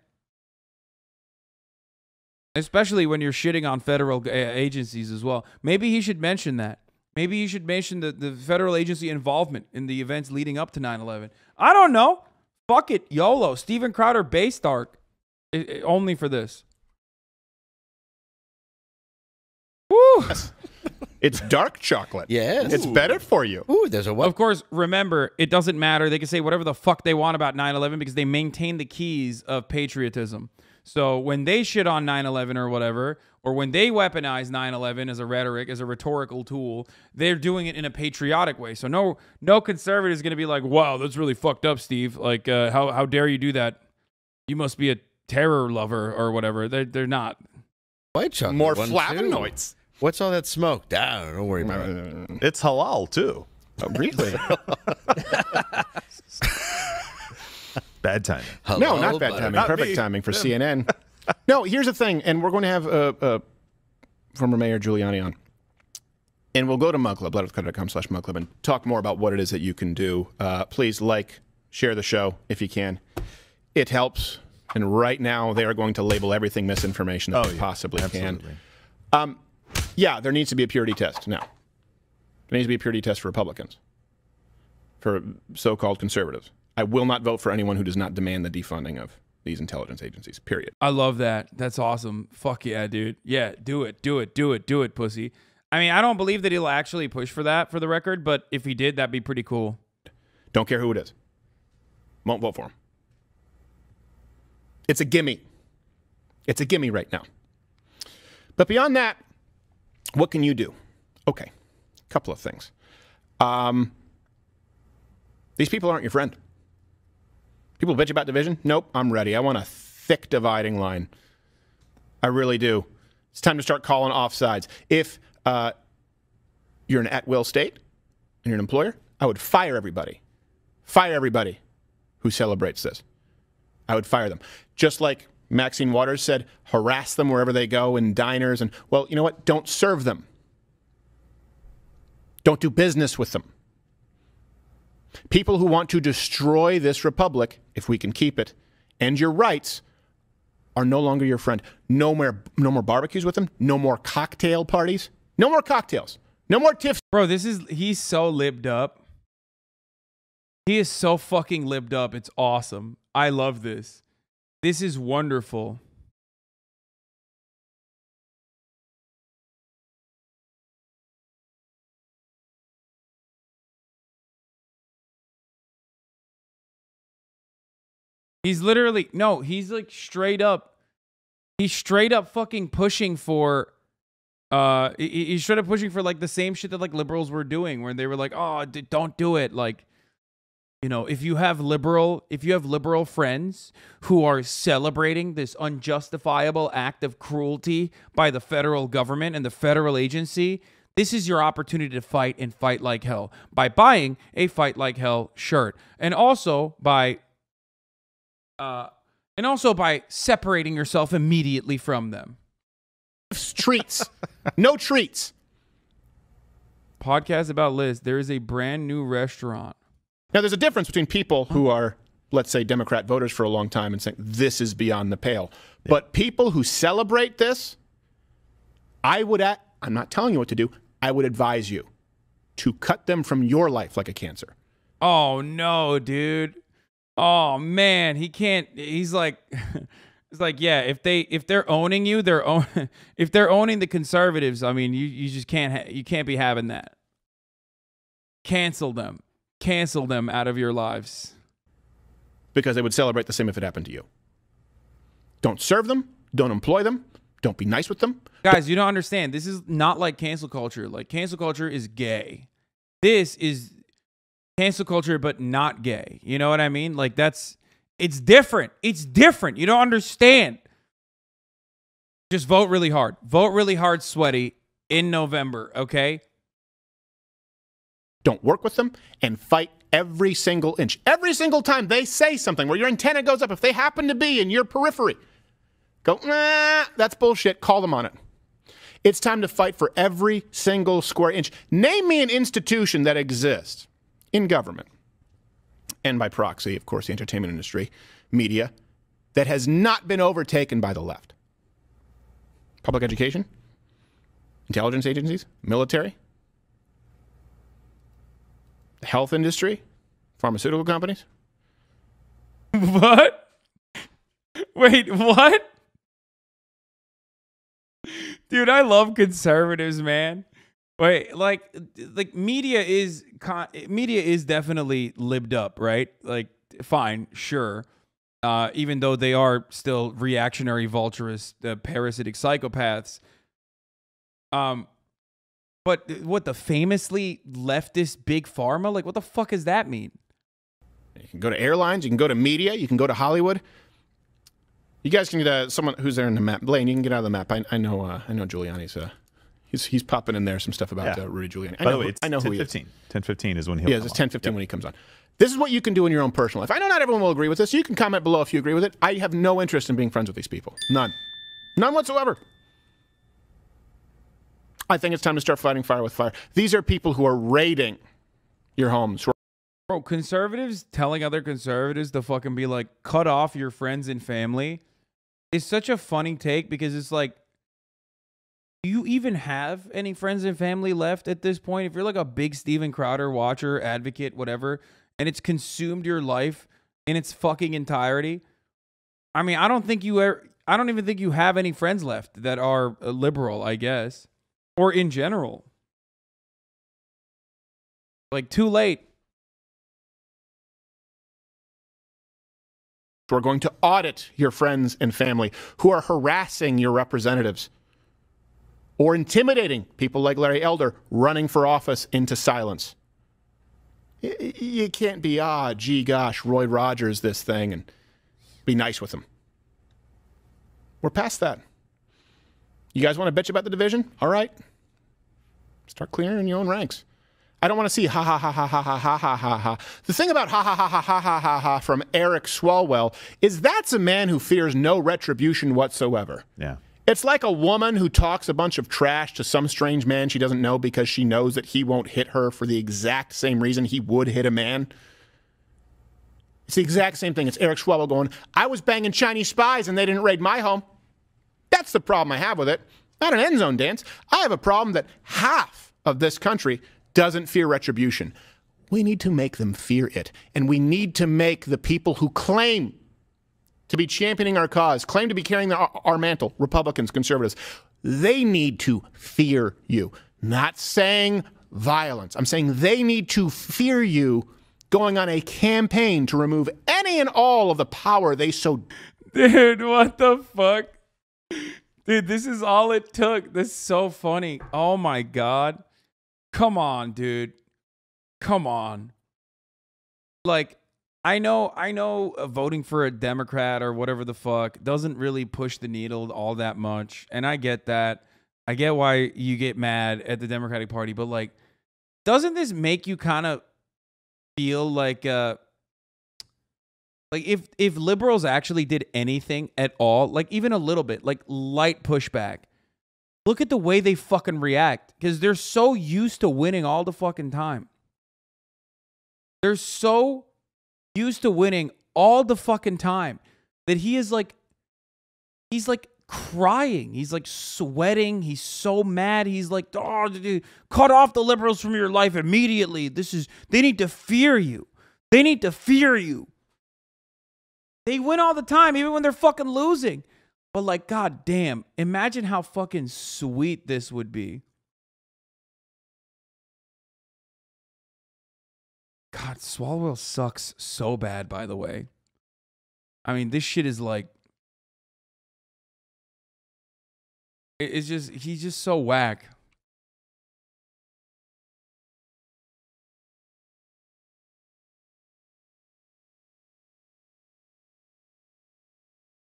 Speaker 1: Especially when you're shitting on federal agencies as well. Maybe he should mention that. Maybe you should mention the federal agency involvement in the events leading up to 9/11. I don't know. Fuck it. YOLO. Steven Crowder based arc. Only for this. Woo!
Speaker 2: It's dark chocolate.
Speaker 5: Yes.
Speaker 2: It's better for you.
Speaker 5: Ooh, there's a what?
Speaker 1: Of course, remember, it doesn't matter. They can say whatever the fuck they want about 9/11 because they maintain the keys of patriotism. So when they shit on 9/11 or whatever, or when they weaponize 9/11 as a rhetoric, as a rhetorical tool, they're doing it in a patriotic way. So no conservative is going to be like, wow, that's really fucked up, Steve. Like, how dare you do that? You must be a terror lover or whatever. They're not.
Speaker 5: White chocolate.
Speaker 2: More
Speaker 5: one,
Speaker 2: flavonoids.
Speaker 5: What's all that smoke? Don't worry about it.
Speaker 4: It's halal, too.
Speaker 2: Oh, really?
Speaker 4: Bad timing.
Speaker 2: No, not bad timing. Perfect timing for CNN. No, here's the thing, and we're going to have former Mayor Giuliani on. And we'll go to Mug Club, letterwithcrowder.com/Mug Club, and talk more about what it is that you can do. Please share the show if you can. It helps. And right now, they are going to label everything misinformation that they possibly can. Yeah, there needs to be a purity test now. There needs to be a purity test for Republicans, for so-called conservatives. I will not vote for anyone who does not demand the defunding of these intelligence agencies, period.
Speaker 1: I love that. That's awesome. Fuck yeah, dude. Yeah, do it, pussy. I mean, I don't believe that he'll actually push for that, for the record, but if he did, that'd be pretty cool.
Speaker 2: Don't care who it is. Won't vote for him. It's a gimme. It's a gimme right now. But beyond that, what can you do? Okay, a couple of things. These people aren't your friend. People bitch about division? Nope, I'm ready. I want a thick dividing line. I really do. It's time to start calling offsides. If you're an at-will state and you're an employer, I would fire everybody. Fire everybody who celebrates this. I would fire them. Just like Maxine Waters said, harass them wherever they go in diners. And, well, you know what? Don't serve them. Don't do business with them. People who want to destroy this republic, if we can keep it, and your rights, are no longer your friend. No more barbecues with them. No more cocktail parties. No more cocktails. No more tiffs.
Speaker 1: Bro, he's so libbed up. He is so fucking libbed up. It's awesome. I love this. This is wonderful. He's literally, no, he's like straight up fucking pushing for, he's straight up pushing for like the same shit that like liberals were doing, where they were like, oh, don't do it. Like, you know, if you have liberal friends who are celebrating this unjustifiable act of cruelty by the federal government and the federal agency, this is your opportunity to fight and fight like hell by buying a Fight Like Hell shirt, and also by separating yourself immediately from them.
Speaker 2: Treats. No treats.
Speaker 1: Podcast about Liz. There is a brand new restaurant.
Speaker 2: Now, there's a difference between people who are, let's say, Democrat voters for a long time and saying, this is beyond the pale. Yeah. But people who celebrate this, I'm not telling you what to do. I would advise you to cut them from your life like a cancer.
Speaker 1: Oh, no, dude. Oh, man. He can't. He's like, it's like, yeah, if they're owning you, if they're owning the conservatives, I mean, you just can't be having that. Cancel them. Cancel them out of your lives.
Speaker 2: Because they would celebrate the same if it happened to you. Don't serve them. Don't employ them. Don't be nice with them.
Speaker 1: Guys, you don't understand. This is not like cancel culture. Like, cancel culture is gay. This is cancel culture, but not gay. You know what I mean? Like, it's different. It's different. You don't understand. Just vote really hard. Vote really hard, sweaty, in November, okay?
Speaker 2: Don't work with them and fight every single inch. Every single time they say something where your antenna goes up, if they happen to be in your periphery, go, nah, that's bullshit. Call them on it. It's time to fight for every single square inch. Name me an institution that exists in government, and by proxy, of course, the entertainment industry, media, that has not been overtaken by the left. Public education, intelligence agencies, military, the health industry, pharmaceutical companies.
Speaker 1: What? Wait, what? Dude, I love conservatives, man. Wait, like media is definitely libbed up, right? Like, fine, sure. Even though they are still reactionary, vulturous, parasitic psychopaths. But what, the famously leftist big pharma? Like, what the fuck does that mean?
Speaker 2: You can go to airlines. You can go to media. You can go to Hollywood. You guys can get someone who's there in the map. Blaine, you can get out of the map. I know Giuliani's He's popping in there some stuff about Rudy Giuliani.
Speaker 4: By the way, it's
Speaker 2: I know who he is.
Speaker 4: 10:15 is when he'll.
Speaker 2: Yeah, it's 10:15 when he comes on. This is what you can do in your own personal life. I know not everyone will agree with this. You can comment below if you agree with it. I have no interest in being friends with these people. None. None whatsoever. I think it's time to start fighting fire with fire. These are people who are raiding your homes.
Speaker 1: Bro, conservatives telling other conservatives to fucking be like, cut off your friends and family is such a funny take because it's like, do you even have any friends and family left at this point? If you're like a big Steven Crowder watcher, advocate, whatever, and it's consumed your life in its fucking entirety, I mean, I don't even think you have any friends left that are liberal, I guess, or in general. Like, too late.
Speaker 2: We're going to audit your friends and family who are harassing your representatives or intimidating people like Larry Elder running for office into silence. You can't be, gee gosh, Roy Rogers this thing and be nice with him. We're past that. You guys want to bitch about the division? All right. Start clearing your own ranks. I don't want to see ha ha ha ha ha ha ha ha ha ha. The thing about ha ha ha ha ha ha ha ha from Eric Swalwell is that's a man who fears no retribution whatsoever.
Speaker 4: Yeah.
Speaker 2: It's like a woman who talks a bunch of trash to some strange man she doesn't know because she knows that he won't hit her for the exact same reason he would hit a man. It's the exact same thing. It's Eric Swalwell going, I was banging Chinese spies and they didn't raid my home. That's the problem I have with it. Not an end zone dance. I have a problem that half of this country doesn't fear retribution. We need to make them fear it. And we need to make the people who claim to be championing our cause, claim to be carrying our mantle, Republicans, conservatives, they need to fear you. Not saying violence. I'm saying they need to fear you going on a campaign to remove any and all of the power they so...
Speaker 1: Dude, what the fuck? Dude, this is all it took. This is so funny. Oh my God. Come on, dude. Come on. Like, I know voting for a Democrat or whatever the fuck doesn't really push the needle all that much. And I get that. I get why you get mad at the Democratic Party. But, like, doesn't this make you kind of feel like if liberals actually did anything at all, like even a little bit, like light pushback, look at the way they fucking react because they're so used to winning all the fucking time. They're so used to winning all the fucking time that he's like crying. He's like sweating. He's so mad. He's like, oh, dude, cut off the liberals from your life immediately. They need to fear you. They need to fear you. They win all the time, even when they're fucking losing. But like, god damn, imagine how fucking sweet this would be. God, Swalwell sucks so bad, by the way. I mean, this shit is like... It's just... He's just so whack.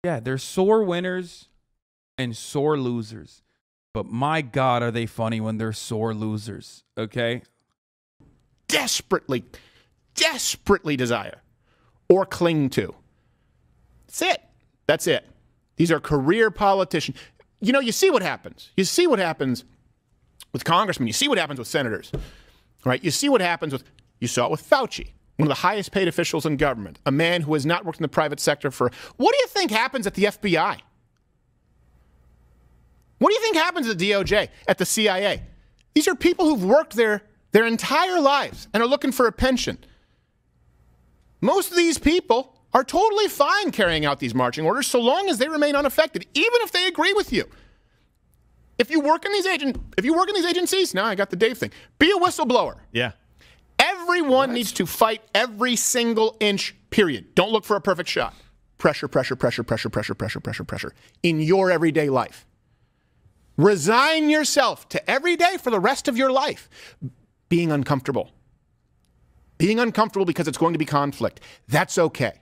Speaker 1: Yeah, they're sore winners and sore losers. But my God, are they funny when they're sore losers, okay?
Speaker 2: Desperately desire or cling to. That's it. That's it. These are career politicians. You know, you see what happens. You see what happens with congressmen. You see what happens with senators, right? You see what happens with, you saw it with Fauci, one of the highest paid officials in government, a man who has not worked in the private sector for, what do you think happens at the FBI? What do you think happens at the DOJ, at the CIA? These are people who've worked their entire lives and are looking for a pension. Most of these people are totally fine carrying out these marching orders so long as they remain unaffected, even if they agree with you. If you work in these agencies, now I got the Dave thing. Be a whistleblower.
Speaker 4: Yeah.
Speaker 2: Everyone needs to fight every single inch, period. Don't look for a perfect shot. Pressure, pressure, pressure, pressure, pressure, pressure, pressure, pressure in your everyday life. Resign yourself to every day for the rest of your life being uncomfortable. Being uncomfortable because it's going to be conflict. That's okay.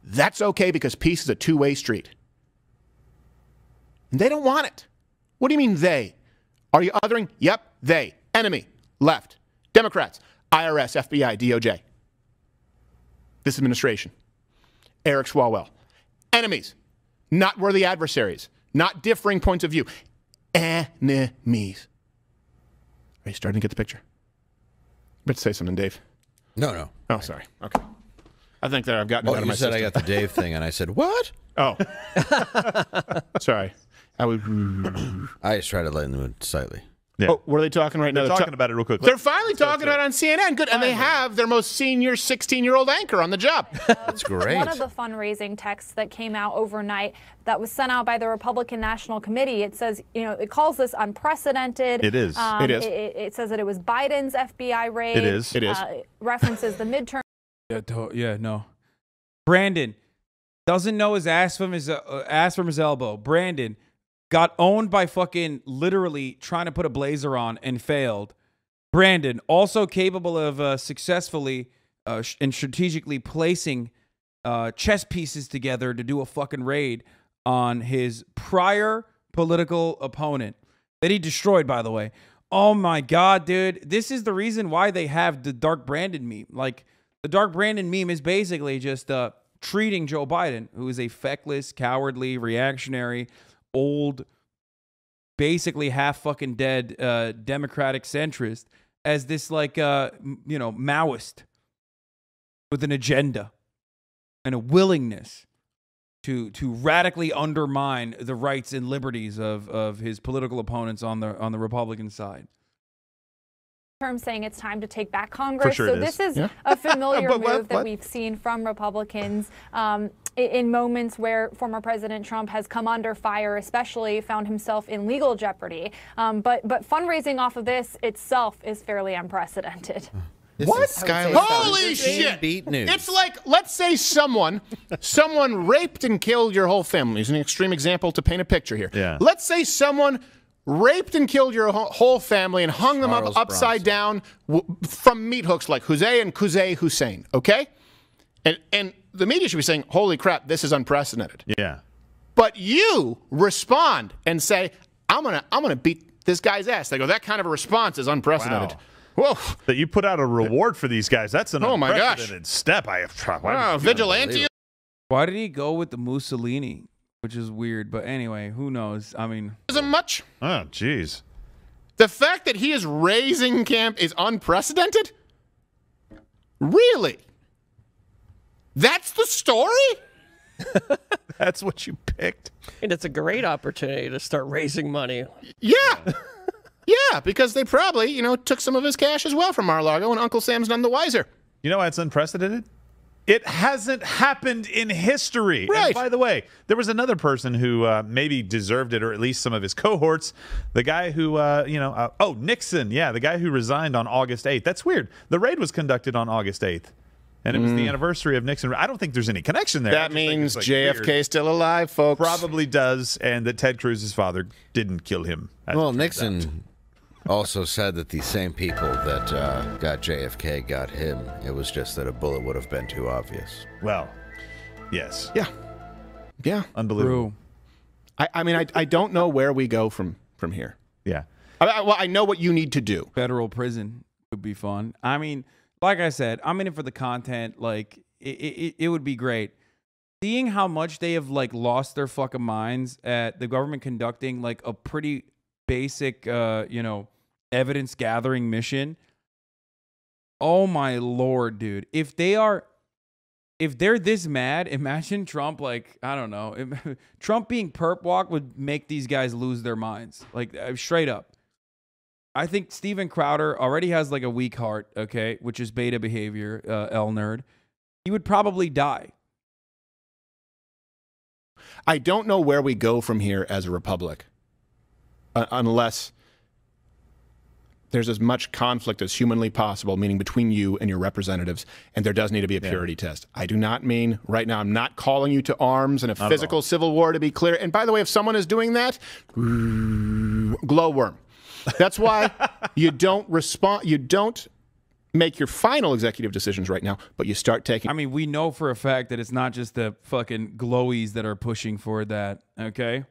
Speaker 2: That's okay because peace is a two-way street. And they don't want it. What do you mean they? Are you othering? Yep, they. Enemy, left. Democrats, IRS, FBI, DOJ. This administration. Eric Swalwell. Enemies, not worthy adversaries, not differing points of view. Enemies. Are you starting to get the picture? Let's say something, Dave.
Speaker 5: No.
Speaker 2: Oh, sorry. Okay. I think that I've gotten it out of
Speaker 5: you
Speaker 2: my
Speaker 5: said
Speaker 2: system.
Speaker 5: I got the Dave thing, and I said, what?
Speaker 2: Oh. Sorry.
Speaker 5: I just tried to lighten the mood slightly.
Speaker 2: Yeah. Oh, what are they talking right now?
Speaker 4: They're talking about it real quick.
Speaker 2: They're finally talking about it on CNN. Good. And they have their most senior 16-year-old anchor on the job.
Speaker 5: That's great.
Speaker 19: One of the fundraising texts that came out overnight that was sent out by the Republican National Committee, it says, it calls this unprecedented.
Speaker 4: It is.
Speaker 2: It is.
Speaker 19: It says that it was Biden's FBI raid.
Speaker 4: It is. It is.
Speaker 19: References the midterm.
Speaker 1: Yeah, no. Brandon doesn't know his ass from his elbow. Brandon got owned by fucking literally trying to put a blazer on and failed. Brandon, also capable of successfully and strategically placing chess pieces together to do a fucking raid on his prior political opponent that he destroyed, by the way. Oh my God, dude. This is the reason why they have the Dark Brandon meme. Like, the Dark Brandon meme is basically just treating Joe Biden, who is a feckless, cowardly, reactionary, old, basically half fucking dead Democratic centrist, as this like Maoist with an agenda and a willingness to radically undermine the rights and liberties of his political opponents on the Republican side.
Speaker 19: Term saying it's time to take back Congress.
Speaker 4: Sure
Speaker 19: so this is a familiar move that we've seen from Republicans in moments where former President Trump has come under fire, especially found himself in legal jeopardy. But fundraising off of this itself is fairly unprecedented.
Speaker 2: What? Holy shit!
Speaker 5: Beat news.
Speaker 2: It's like, let's say someone raped and killed your whole family. It's an extreme example to paint a picture here.
Speaker 4: Yeah.
Speaker 2: Let's say someone raped and killed your whole family and hung them up upside down from meat hooks like Jose and Kuzey Hussein, okay? And the media should be saying, holy crap, this is unprecedented.
Speaker 4: Yeah.
Speaker 2: But you respond and say, I'm gonna beat this guy's ass. They go, that kind of a response is unprecedented.
Speaker 4: Wow. Whoa. That you put out a reward for these guys. That's an
Speaker 2: gosh.
Speaker 4: unprecedented step.
Speaker 2: Wow, vigilante.
Speaker 1: Why did he go with the Mussolini? Which is weird, but anyway, who knows? I mean,
Speaker 2: isn't much.
Speaker 4: Oh, jeez.
Speaker 2: The fact that he is raising camp is unprecedented? Really? That's the story?
Speaker 4: That's what you picked?
Speaker 9: And it's a great opportunity to start raising money.
Speaker 2: Yeah. Yeah, because they probably, took some of his cash as well from Mar-a-Lago, and Uncle Sam's none the wiser.
Speaker 4: You know why it's unprecedented? It hasn't happened in history.
Speaker 2: Right.
Speaker 4: And by the way, there was another person who maybe deserved it, or at least some of his cohorts. The guy who, Nixon. Yeah, the guy who resigned on August 8th. That's weird. The raid was conducted on August 8th. And it was the anniversary of Nixon. I don't think there's any connection there.
Speaker 2: That means JFK still alive, folks.
Speaker 4: Probably does, and that Ted Cruz's father didn't kill him.
Speaker 5: Well, Nixon also said that the same people that got JFK got him. It was just that a bullet would have been too obvious.
Speaker 4: Well, yes.
Speaker 2: Yeah.
Speaker 4: Unbelievable.
Speaker 2: I mean, I don't know where we go from here.
Speaker 4: Yeah.
Speaker 2: I know what you need to do.
Speaker 1: Federal prison would be fun. I mean, like I said, I'm in it for the content. Like, it would be great. Seeing how much they have, lost their fucking minds at the government conducting, a pretty basic, evidence gathering mission. Oh my Lord, dude. If they're this mad, imagine Trump, I don't know. Trump being perp walk would make these guys lose their minds. Straight up. I think Steven Crowder already has a weak heart, okay, which is beta behavior, L nerd. He would probably die.
Speaker 2: I don't know where we go from here as a republic unless there's as much conflict as humanly possible, meaning between you and your representatives, and there does need to be a purity test. I do not mean, right now, I'm not calling you to arms and a physical civil war, to be clear. And by the way, if someone is doing that, glowworm. That's why you don't respond. You don't make your final executive decisions right now, but you start taking.
Speaker 1: I mean, we know for a fact that it's not just the fucking glowies that are pushing for that, okay?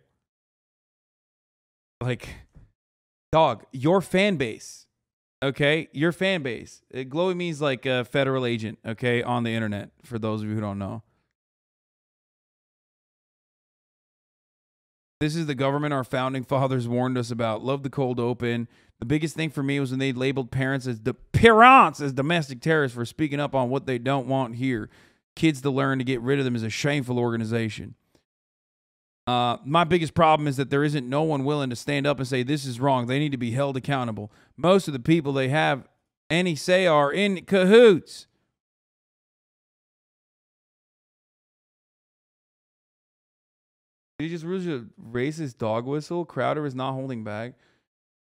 Speaker 1: dog, your fan base, okay? Your fan base. Glowy means like a federal agent, okay, on the internet, for those of you who don't know. This is the government our founding fathers warned us about. Love the cold open. The biggest thing for me was when they labeled parents as domestic terrorists for speaking up on what they don't want here. Kids to learn to get rid of them is a shameful organization. My biggest problem is that there isn't no one willing to stand up and say this is wrong. They need to be held accountable. Most of the people they have any say are in cahoots. Did you just use a racist dog whistle? Crowder is not holding back.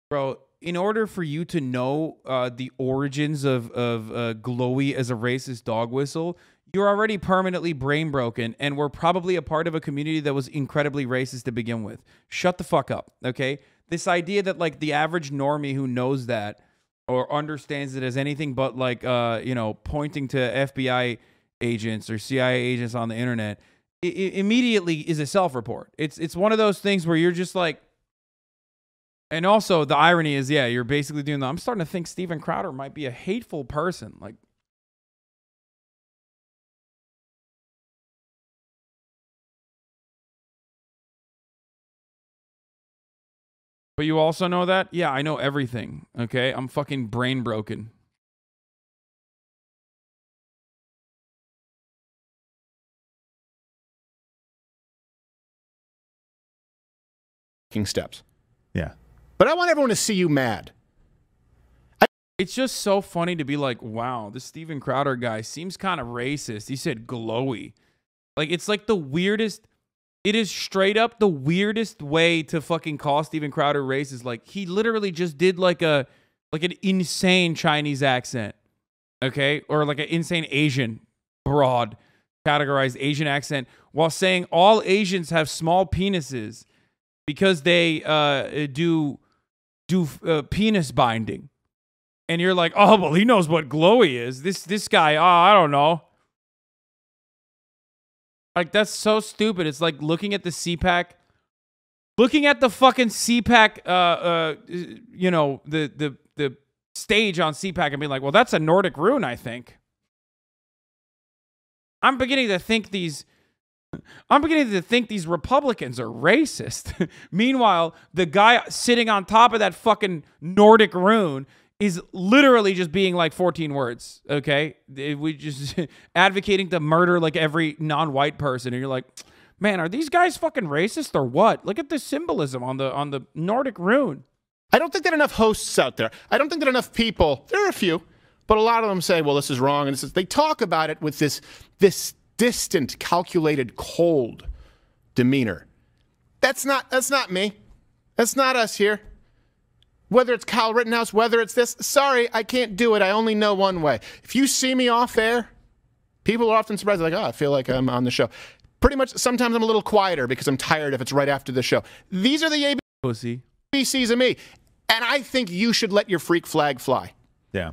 Speaker 1: Bro, in order for you to know the origins of Glowy as a racist dog whistle, you're already permanently brain broken, and we're probably a part of a community that was incredibly racist to begin with. Shut the fuck up, okay? This idea that, like, the average normie who knows that or understands it as anything but, like, you know, pointing to FBI agents or CIA agents on the internet, it immediately is a self-report. It's one of those things where you're just like, and also the irony is, yeah, you're basically doing that. I'm starting to think Steven Crowder might be a hateful person. Like, but you also know that? Yeah, I know everything. Okay, I'm fucking brain broken.
Speaker 2: Steps.
Speaker 4: Yeah.
Speaker 2: But I want everyone to see you mad.
Speaker 1: It's just so funny to be like, wow, this Steven Crowder guy seems kind of racist. He said glowy. Like, it's like the weirdest. It is straight up the weirdest way to fucking call Steven Crowder racist. Like, he literally just did like an insane Chinese accent. Okay? Or like an insane Asian, broad, categorized Asian accent, while saying all Asians have small penises because they do penis binding. And you're like, oh, well, he knows what glowy is. This guy, I don't know. Like, that's so stupid. It's like looking at the CPAC, looking at the fucking CPAC, you know, the stage on CPAC and being like, well, that's a Nordic rune, I think. I'm beginning to think these Republicans are racist. Meanwhile, the guy sitting on top of that fucking Nordic rune is literally just being like 14 words, okay? We just advocating to murder like every non-white person, and you're like, man, are these guys fucking racist or what? Look at the symbolism on the Nordic rune.
Speaker 2: I don't think that enough hosts out there. I don't think that enough people, there are a few, but a lot of them say, well, this is wrong, and this is, they talk about it with this distant, calculated, cold demeanor. That's not me. That's not us here. Whether it's Kyle Rittenhouse, whether it's this, sorry, I can't do it. I only know one way. If you see me off air, people are often surprised, like, oh, I feel like I'm on the show. Pretty much, sometimes I'm a little quieter because I'm tired if it's right after the show. These are the ABCs of me. And I think you should let your freak flag fly.
Speaker 4: Yeah.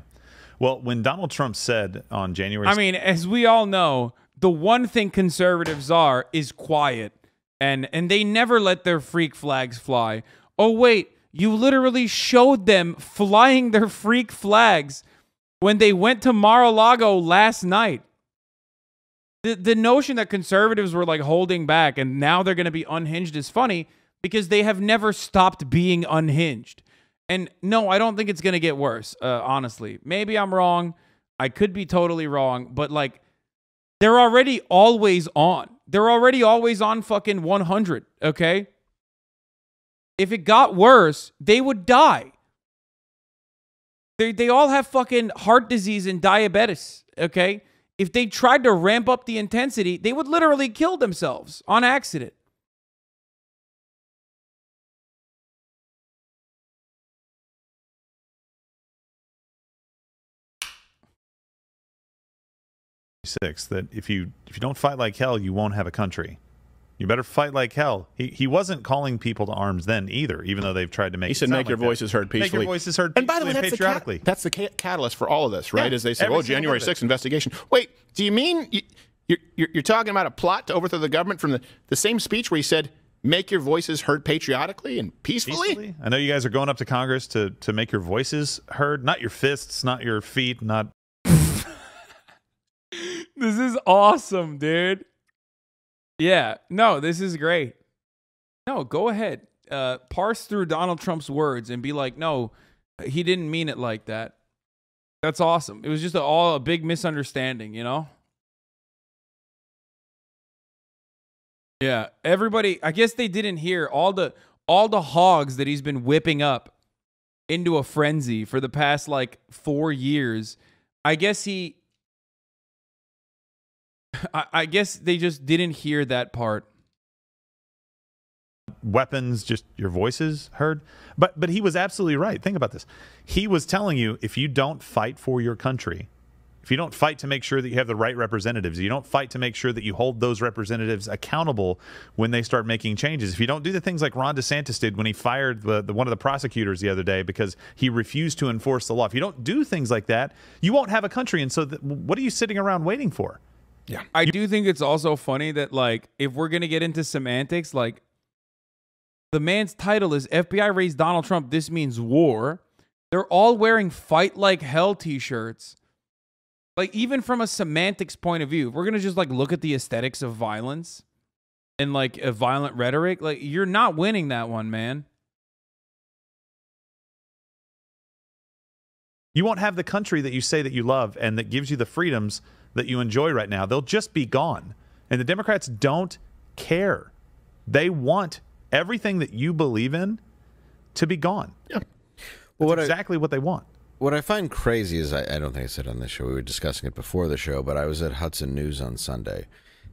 Speaker 4: Well, when Donald Trump said on January...
Speaker 1: I mean, as we all know, the one thing conservatives are is quiet. And they never let their freak flags fly. Oh, wait. You literally showed them flying their freak flags when they went to Mar-a-Lago last night. The notion that conservatives were like holding back and now they're going to be unhinged is funny because they have never stopped being unhinged. And no, I don't think it's going to get worse, honestly. Maybe I'm wrong. I could be totally wrong. But like, they're already always on. They're already always on fucking 100, okay? If it got worse, they would die. They all have fucking heart disease and diabetes, okay? If they tried to ramp up the intensity, they would literally kill themselves on accident.
Speaker 4: That if you don't fight like hell, you won't have a country. You better fight like hell. He wasn't calling people to arms then either, even though they've tried to make.
Speaker 2: He said, "Make your voices heard peacefully."
Speaker 4: Make your voices heard
Speaker 2: peacefully. And by the way,
Speaker 4: patriotically.
Speaker 2: That's the catalyst for all of this, right?
Speaker 4: Yeah,
Speaker 2: As they say, "Oh, January 6th investigation." Wait, do you mean you're talking about a plot to overthrow the government from the same speech where he said make your voices heard patriotically and peacefully.
Speaker 4: I know you guys are going up to Congress to make your voices heard, not your fists, not your feet, not.
Speaker 1: This is awesome, dude. Yeah, no, this is great. No, go ahead. Parse through Donald Trump's words and be like, no, he didn't mean it like that. That's awesome. It was just all a big misunderstanding, you know? Yeah, everybody, I guess they didn't hear all the hogs that he's been whipping up into a frenzy for the past like 4 years. I guess I guess they just didn't hear that part.
Speaker 4: Weapons, just your voices heard. But he was absolutely right. Think about this. He was telling you, if you don't fight for your country, if you don't fight to make sure that you have the right representatives, you don't fight to make sure that you hold those representatives accountable when they start making changes, if you don't do the things like Ron DeSantis did when he fired one of the prosecutors the other day because he refused to enforce the law, if you don't do things like that, you won't have a country. And so what are you sitting around waiting for?
Speaker 2: Yeah.
Speaker 1: I do think it's also funny that, like, if we're going to get into semantics, like, the man's title is FBI raised Donald Trump, this means war. They're all wearing fight like hell t-shirts. Like, even from a semantics point of view, if we're going to just, like, look at the aesthetics of violence and, like, a violent rhetoric, like, you're not winning that one, man.
Speaker 4: You won't have the country that you say that you love and that gives you the freedoms that you enjoy right now. They'll just be gone. And the Democrats don't care. They want everything that you believe in to be gone.
Speaker 2: Yeah.
Speaker 4: Well, that's exactly what they want.
Speaker 5: What I find crazy is, I don't think I said on this show, we were discussing it before the show, but I was at Hudson News on Sunday.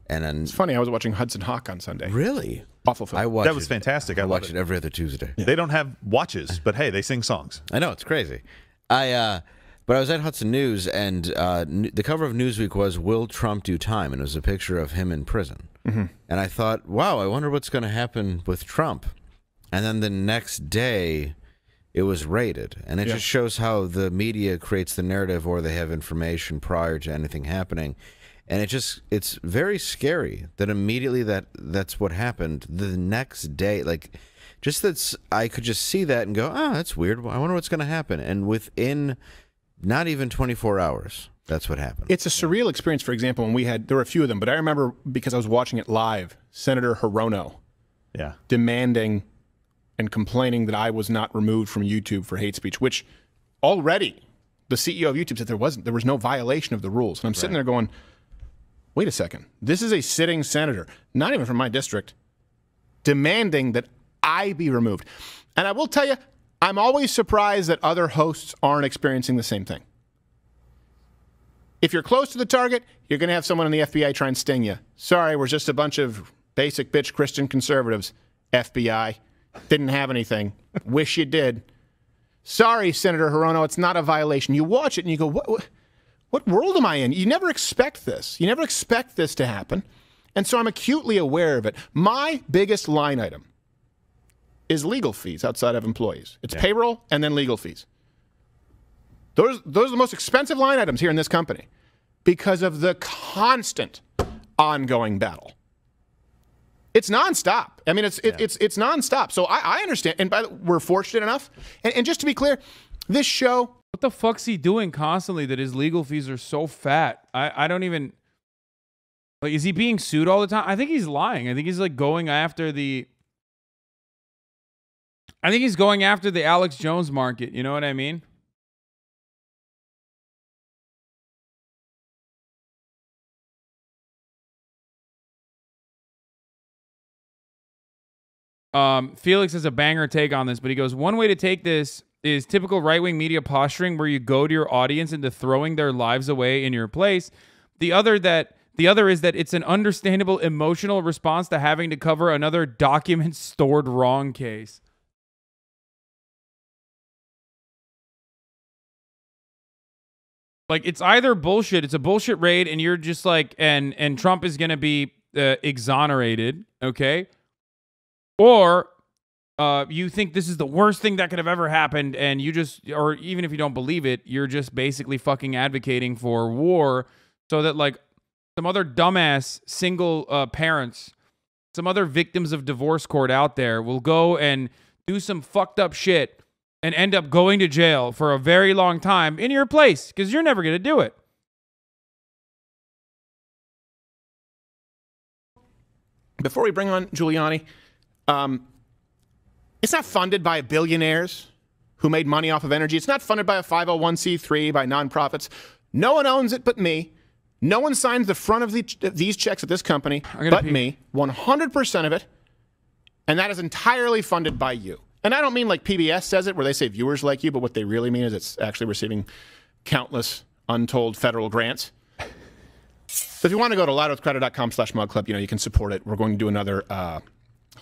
Speaker 5: And then,
Speaker 2: it's funny, I was watching Hudson Hawk on Sunday.
Speaker 5: Really?
Speaker 2: Awful film.
Speaker 4: That was fantastic.
Speaker 5: I watch it every other Tuesday.
Speaker 4: They don't have watches, but hey, they sing songs.
Speaker 5: I know, it's crazy. But I was at Hudson News, and the cover of Newsweek was, "Will Trump do time?" And it was a picture of him in prison.
Speaker 2: Mm-hmm.
Speaker 5: And I thought, wow, I wonder what's going to happen with Trump. And then the next day, it was raided. And it just shows how the media creates the narrative, or they have information prior to anything happening. And it's very scary that immediately that's what happened. The next day, like, just that I could just see that and go, oh, that's weird. I wonder what's going to happen. And within not even 24 hours, that's what happened.
Speaker 2: It's a surreal experience. For example, when there were a few of them, but I remember, because I was watching it live, Senator Hirono demanding and complaining that I was not removed from YouTube for hate speech, which already the CEO of YouTube said there was no violation of the rules. And I'm sitting there going, wait a second, this is a sitting senator, not even from my district, demanding that I be removed. And I will tell you, I'm always surprised that other hosts aren't experiencing the same thing. If you're close to the target, you're going to have someone in the FBI try and sting you. Sorry, we're just a bunch of basic bitch Christian conservatives. FBI. Didn't have anything. Wish you did. Sorry, Senator Hirono, it's not a violation. You watch it and you go, what world am I in? You never expect this. You never expect this to happen. And so I'm acutely aware of it. My biggest line item is legal fees outside of employees. It's payroll and then legal fees. Those are the most expensive line items here in this company because of the constant ongoing battle. It's nonstop. I mean, it's nonstop. So I understand. And we're fortunate enough. And just to be clear, this show.
Speaker 1: What the fuck's he doing constantly that his legal fees are so fat? I don't even. Like, is he being sued all the time? I think he's lying. I think he's like going after the. I think he's going after the Alex Jones market. You know what I mean? Felix has a banger take on this, but he goes, one way to take this is typical right-wing media posturing where you goad your audience into throwing their lives away in your place. The other is that it's an understandable emotional response to having to cover another document stored wrong case. Like, it's either bullshit, it's a bullshit raid, and you're just like, and Trump is going to be exonerated, okay? Or you think this is the worst thing that could have ever happened, and you just, or even if you don't believe it, you're just basically fucking advocating for war so that, like, some other dumbass single parents some other victims of divorce court out there will go and do some fucked up shit and end up going to jail for a very long time in your place because you're never going to do it.
Speaker 2: Before we bring on Giuliani, it's not funded by billionaires who made money off of energy. It's not funded by a 501c3, by nonprofits. No one owns it but me. No one signs the front of these checks at this company but me. 100% of it. And that is entirely funded by you. And I don't mean like PBS says it, where they say viewers like you, but what they really mean is it's actually receiving countless untold federal grants. So if you want to go to louderwithcrowder.com/mug club, you can support it. We're going to do another, sorry,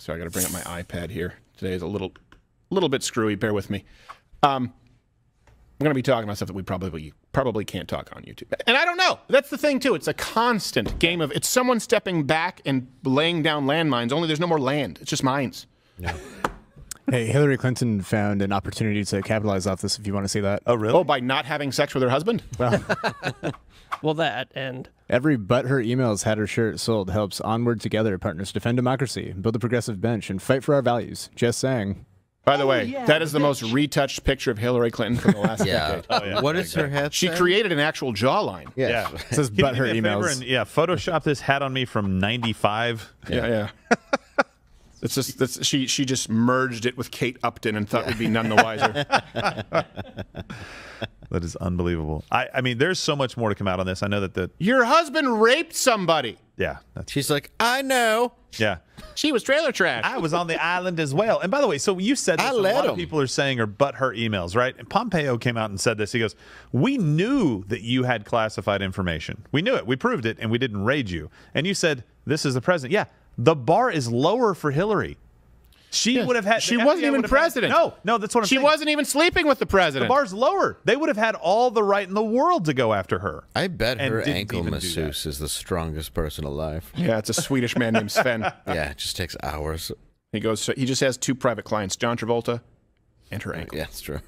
Speaker 2: I got to bring up my iPad here. Today is a little bit screwy. Bear with me. I'm going to be talking about stuff that we probably can't talk on YouTube. And I don't know. That's the thing, too. It's a constant game of, it's someone stepping back and laying down landmines, only there's no more land. It's just mines.
Speaker 8: Yeah. Hey, Hillary Clinton found an opportunity to capitalize off this, if you want to see that.
Speaker 2: Oh, really? Oh, by not having sex with her husband?
Speaker 8: Well,
Speaker 9: well, that and
Speaker 8: every butthurt emails had her shirt sold helps Onward Together partners defend democracy, build a progressive bench, and fight for our values. Just saying.
Speaker 2: By the way, that is the most retouched picture of Hillary Clinton for the last decade.
Speaker 5: Oh, yeah. What is her head?
Speaker 2: She created an actual jawline.
Speaker 5: Yeah.
Speaker 8: It says butthurt emails.
Speaker 4: And, Photoshop this hat on me from 95.
Speaker 2: Yeah. It's just she just merged it with Kate Upton and thought we'd be none the wiser.
Speaker 4: That is unbelievable. I mean, there's so much more to come out on this. I know that
Speaker 2: your husband raped somebody.
Speaker 4: Yeah.
Speaker 5: She's like, I know.
Speaker 4: Yeah.
Speaker 2: She was trailer trash.
Speaker 4: I was on the island as well. And by the way, so you said this, a lot of people are saying are butthurt emails, right? And Pompeo came out and said this. He goes, we knew that you had classified information. We knew it. We proved it, and we didn't raid you. And you said, this is the president. Yeah. The bar is lower for Hillary. She would have had.
Speaker 2: She wasn't even president.
Speaker 4: No, that's what I'm saying.
Speaker 2: She wasn't even sleeping with the president.
Speaker 4: The bar's lower. They would have had all the right in the world to go after her.
Speaker 5: I bet her ankle masseuse is the strongest person alive.
Speaker 2: Yeah, it's a Swedish man named Sven.
Speaker 5: Yeah, it just takes hours.
Speaker 2: He just has 2 private clients, John Travolta and her ankle.
Speaker 5: Yeah, that's true.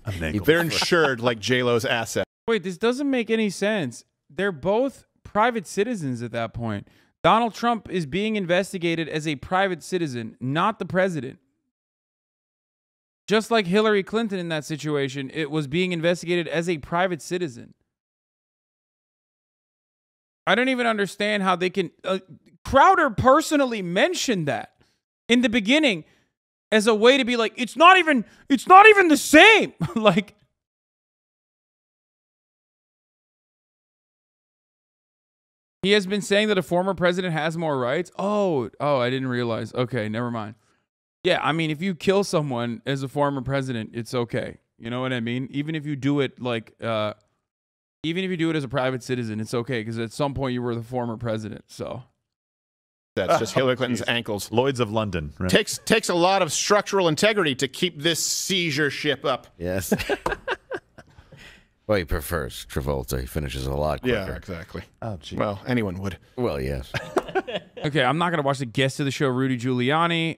Speaker 2: They're insured like J-Lo's asset.
Speaker 1: Wait, this doesn't make any sense. They're both private citizens at that point. Donald Trump is being investigated as a private citizen, not the president. Just like Hillary Clinton in that situation, it was being investigated as a private citizen. I don't even understand how they can... Crowder personally mentioned that in the beginning as a way to be like, it's not even the same. Like... He has been saying that a former president has more rights. Oh, I didn't realize. Okay, never mind. Yeah, I mean, if you kill someone as a former president, it's okay. You know what I mean? Even if you do it even if you do it as a private citizen, it's okay because at some point you were the former president. So
Speaker 2: that's just Hillary Clinton's ankles.
Speaker 4: Lloyd's of London. Right?
Speaker 2: Takes a lot of structural integrity to keep this seizure ship up.
Speaker 5: Yes. Well, he prefers Travolta. He finishes a lot quicker.
Speaker 2: Yeah, exactly.
Speaker 4: Oh, gee.
Speaker 2: Well, anyone would.
Speaker 5: Well, yes.
Speaker 1: Okay, I'm not going to watch the guest of the show, Rudy Giuliani.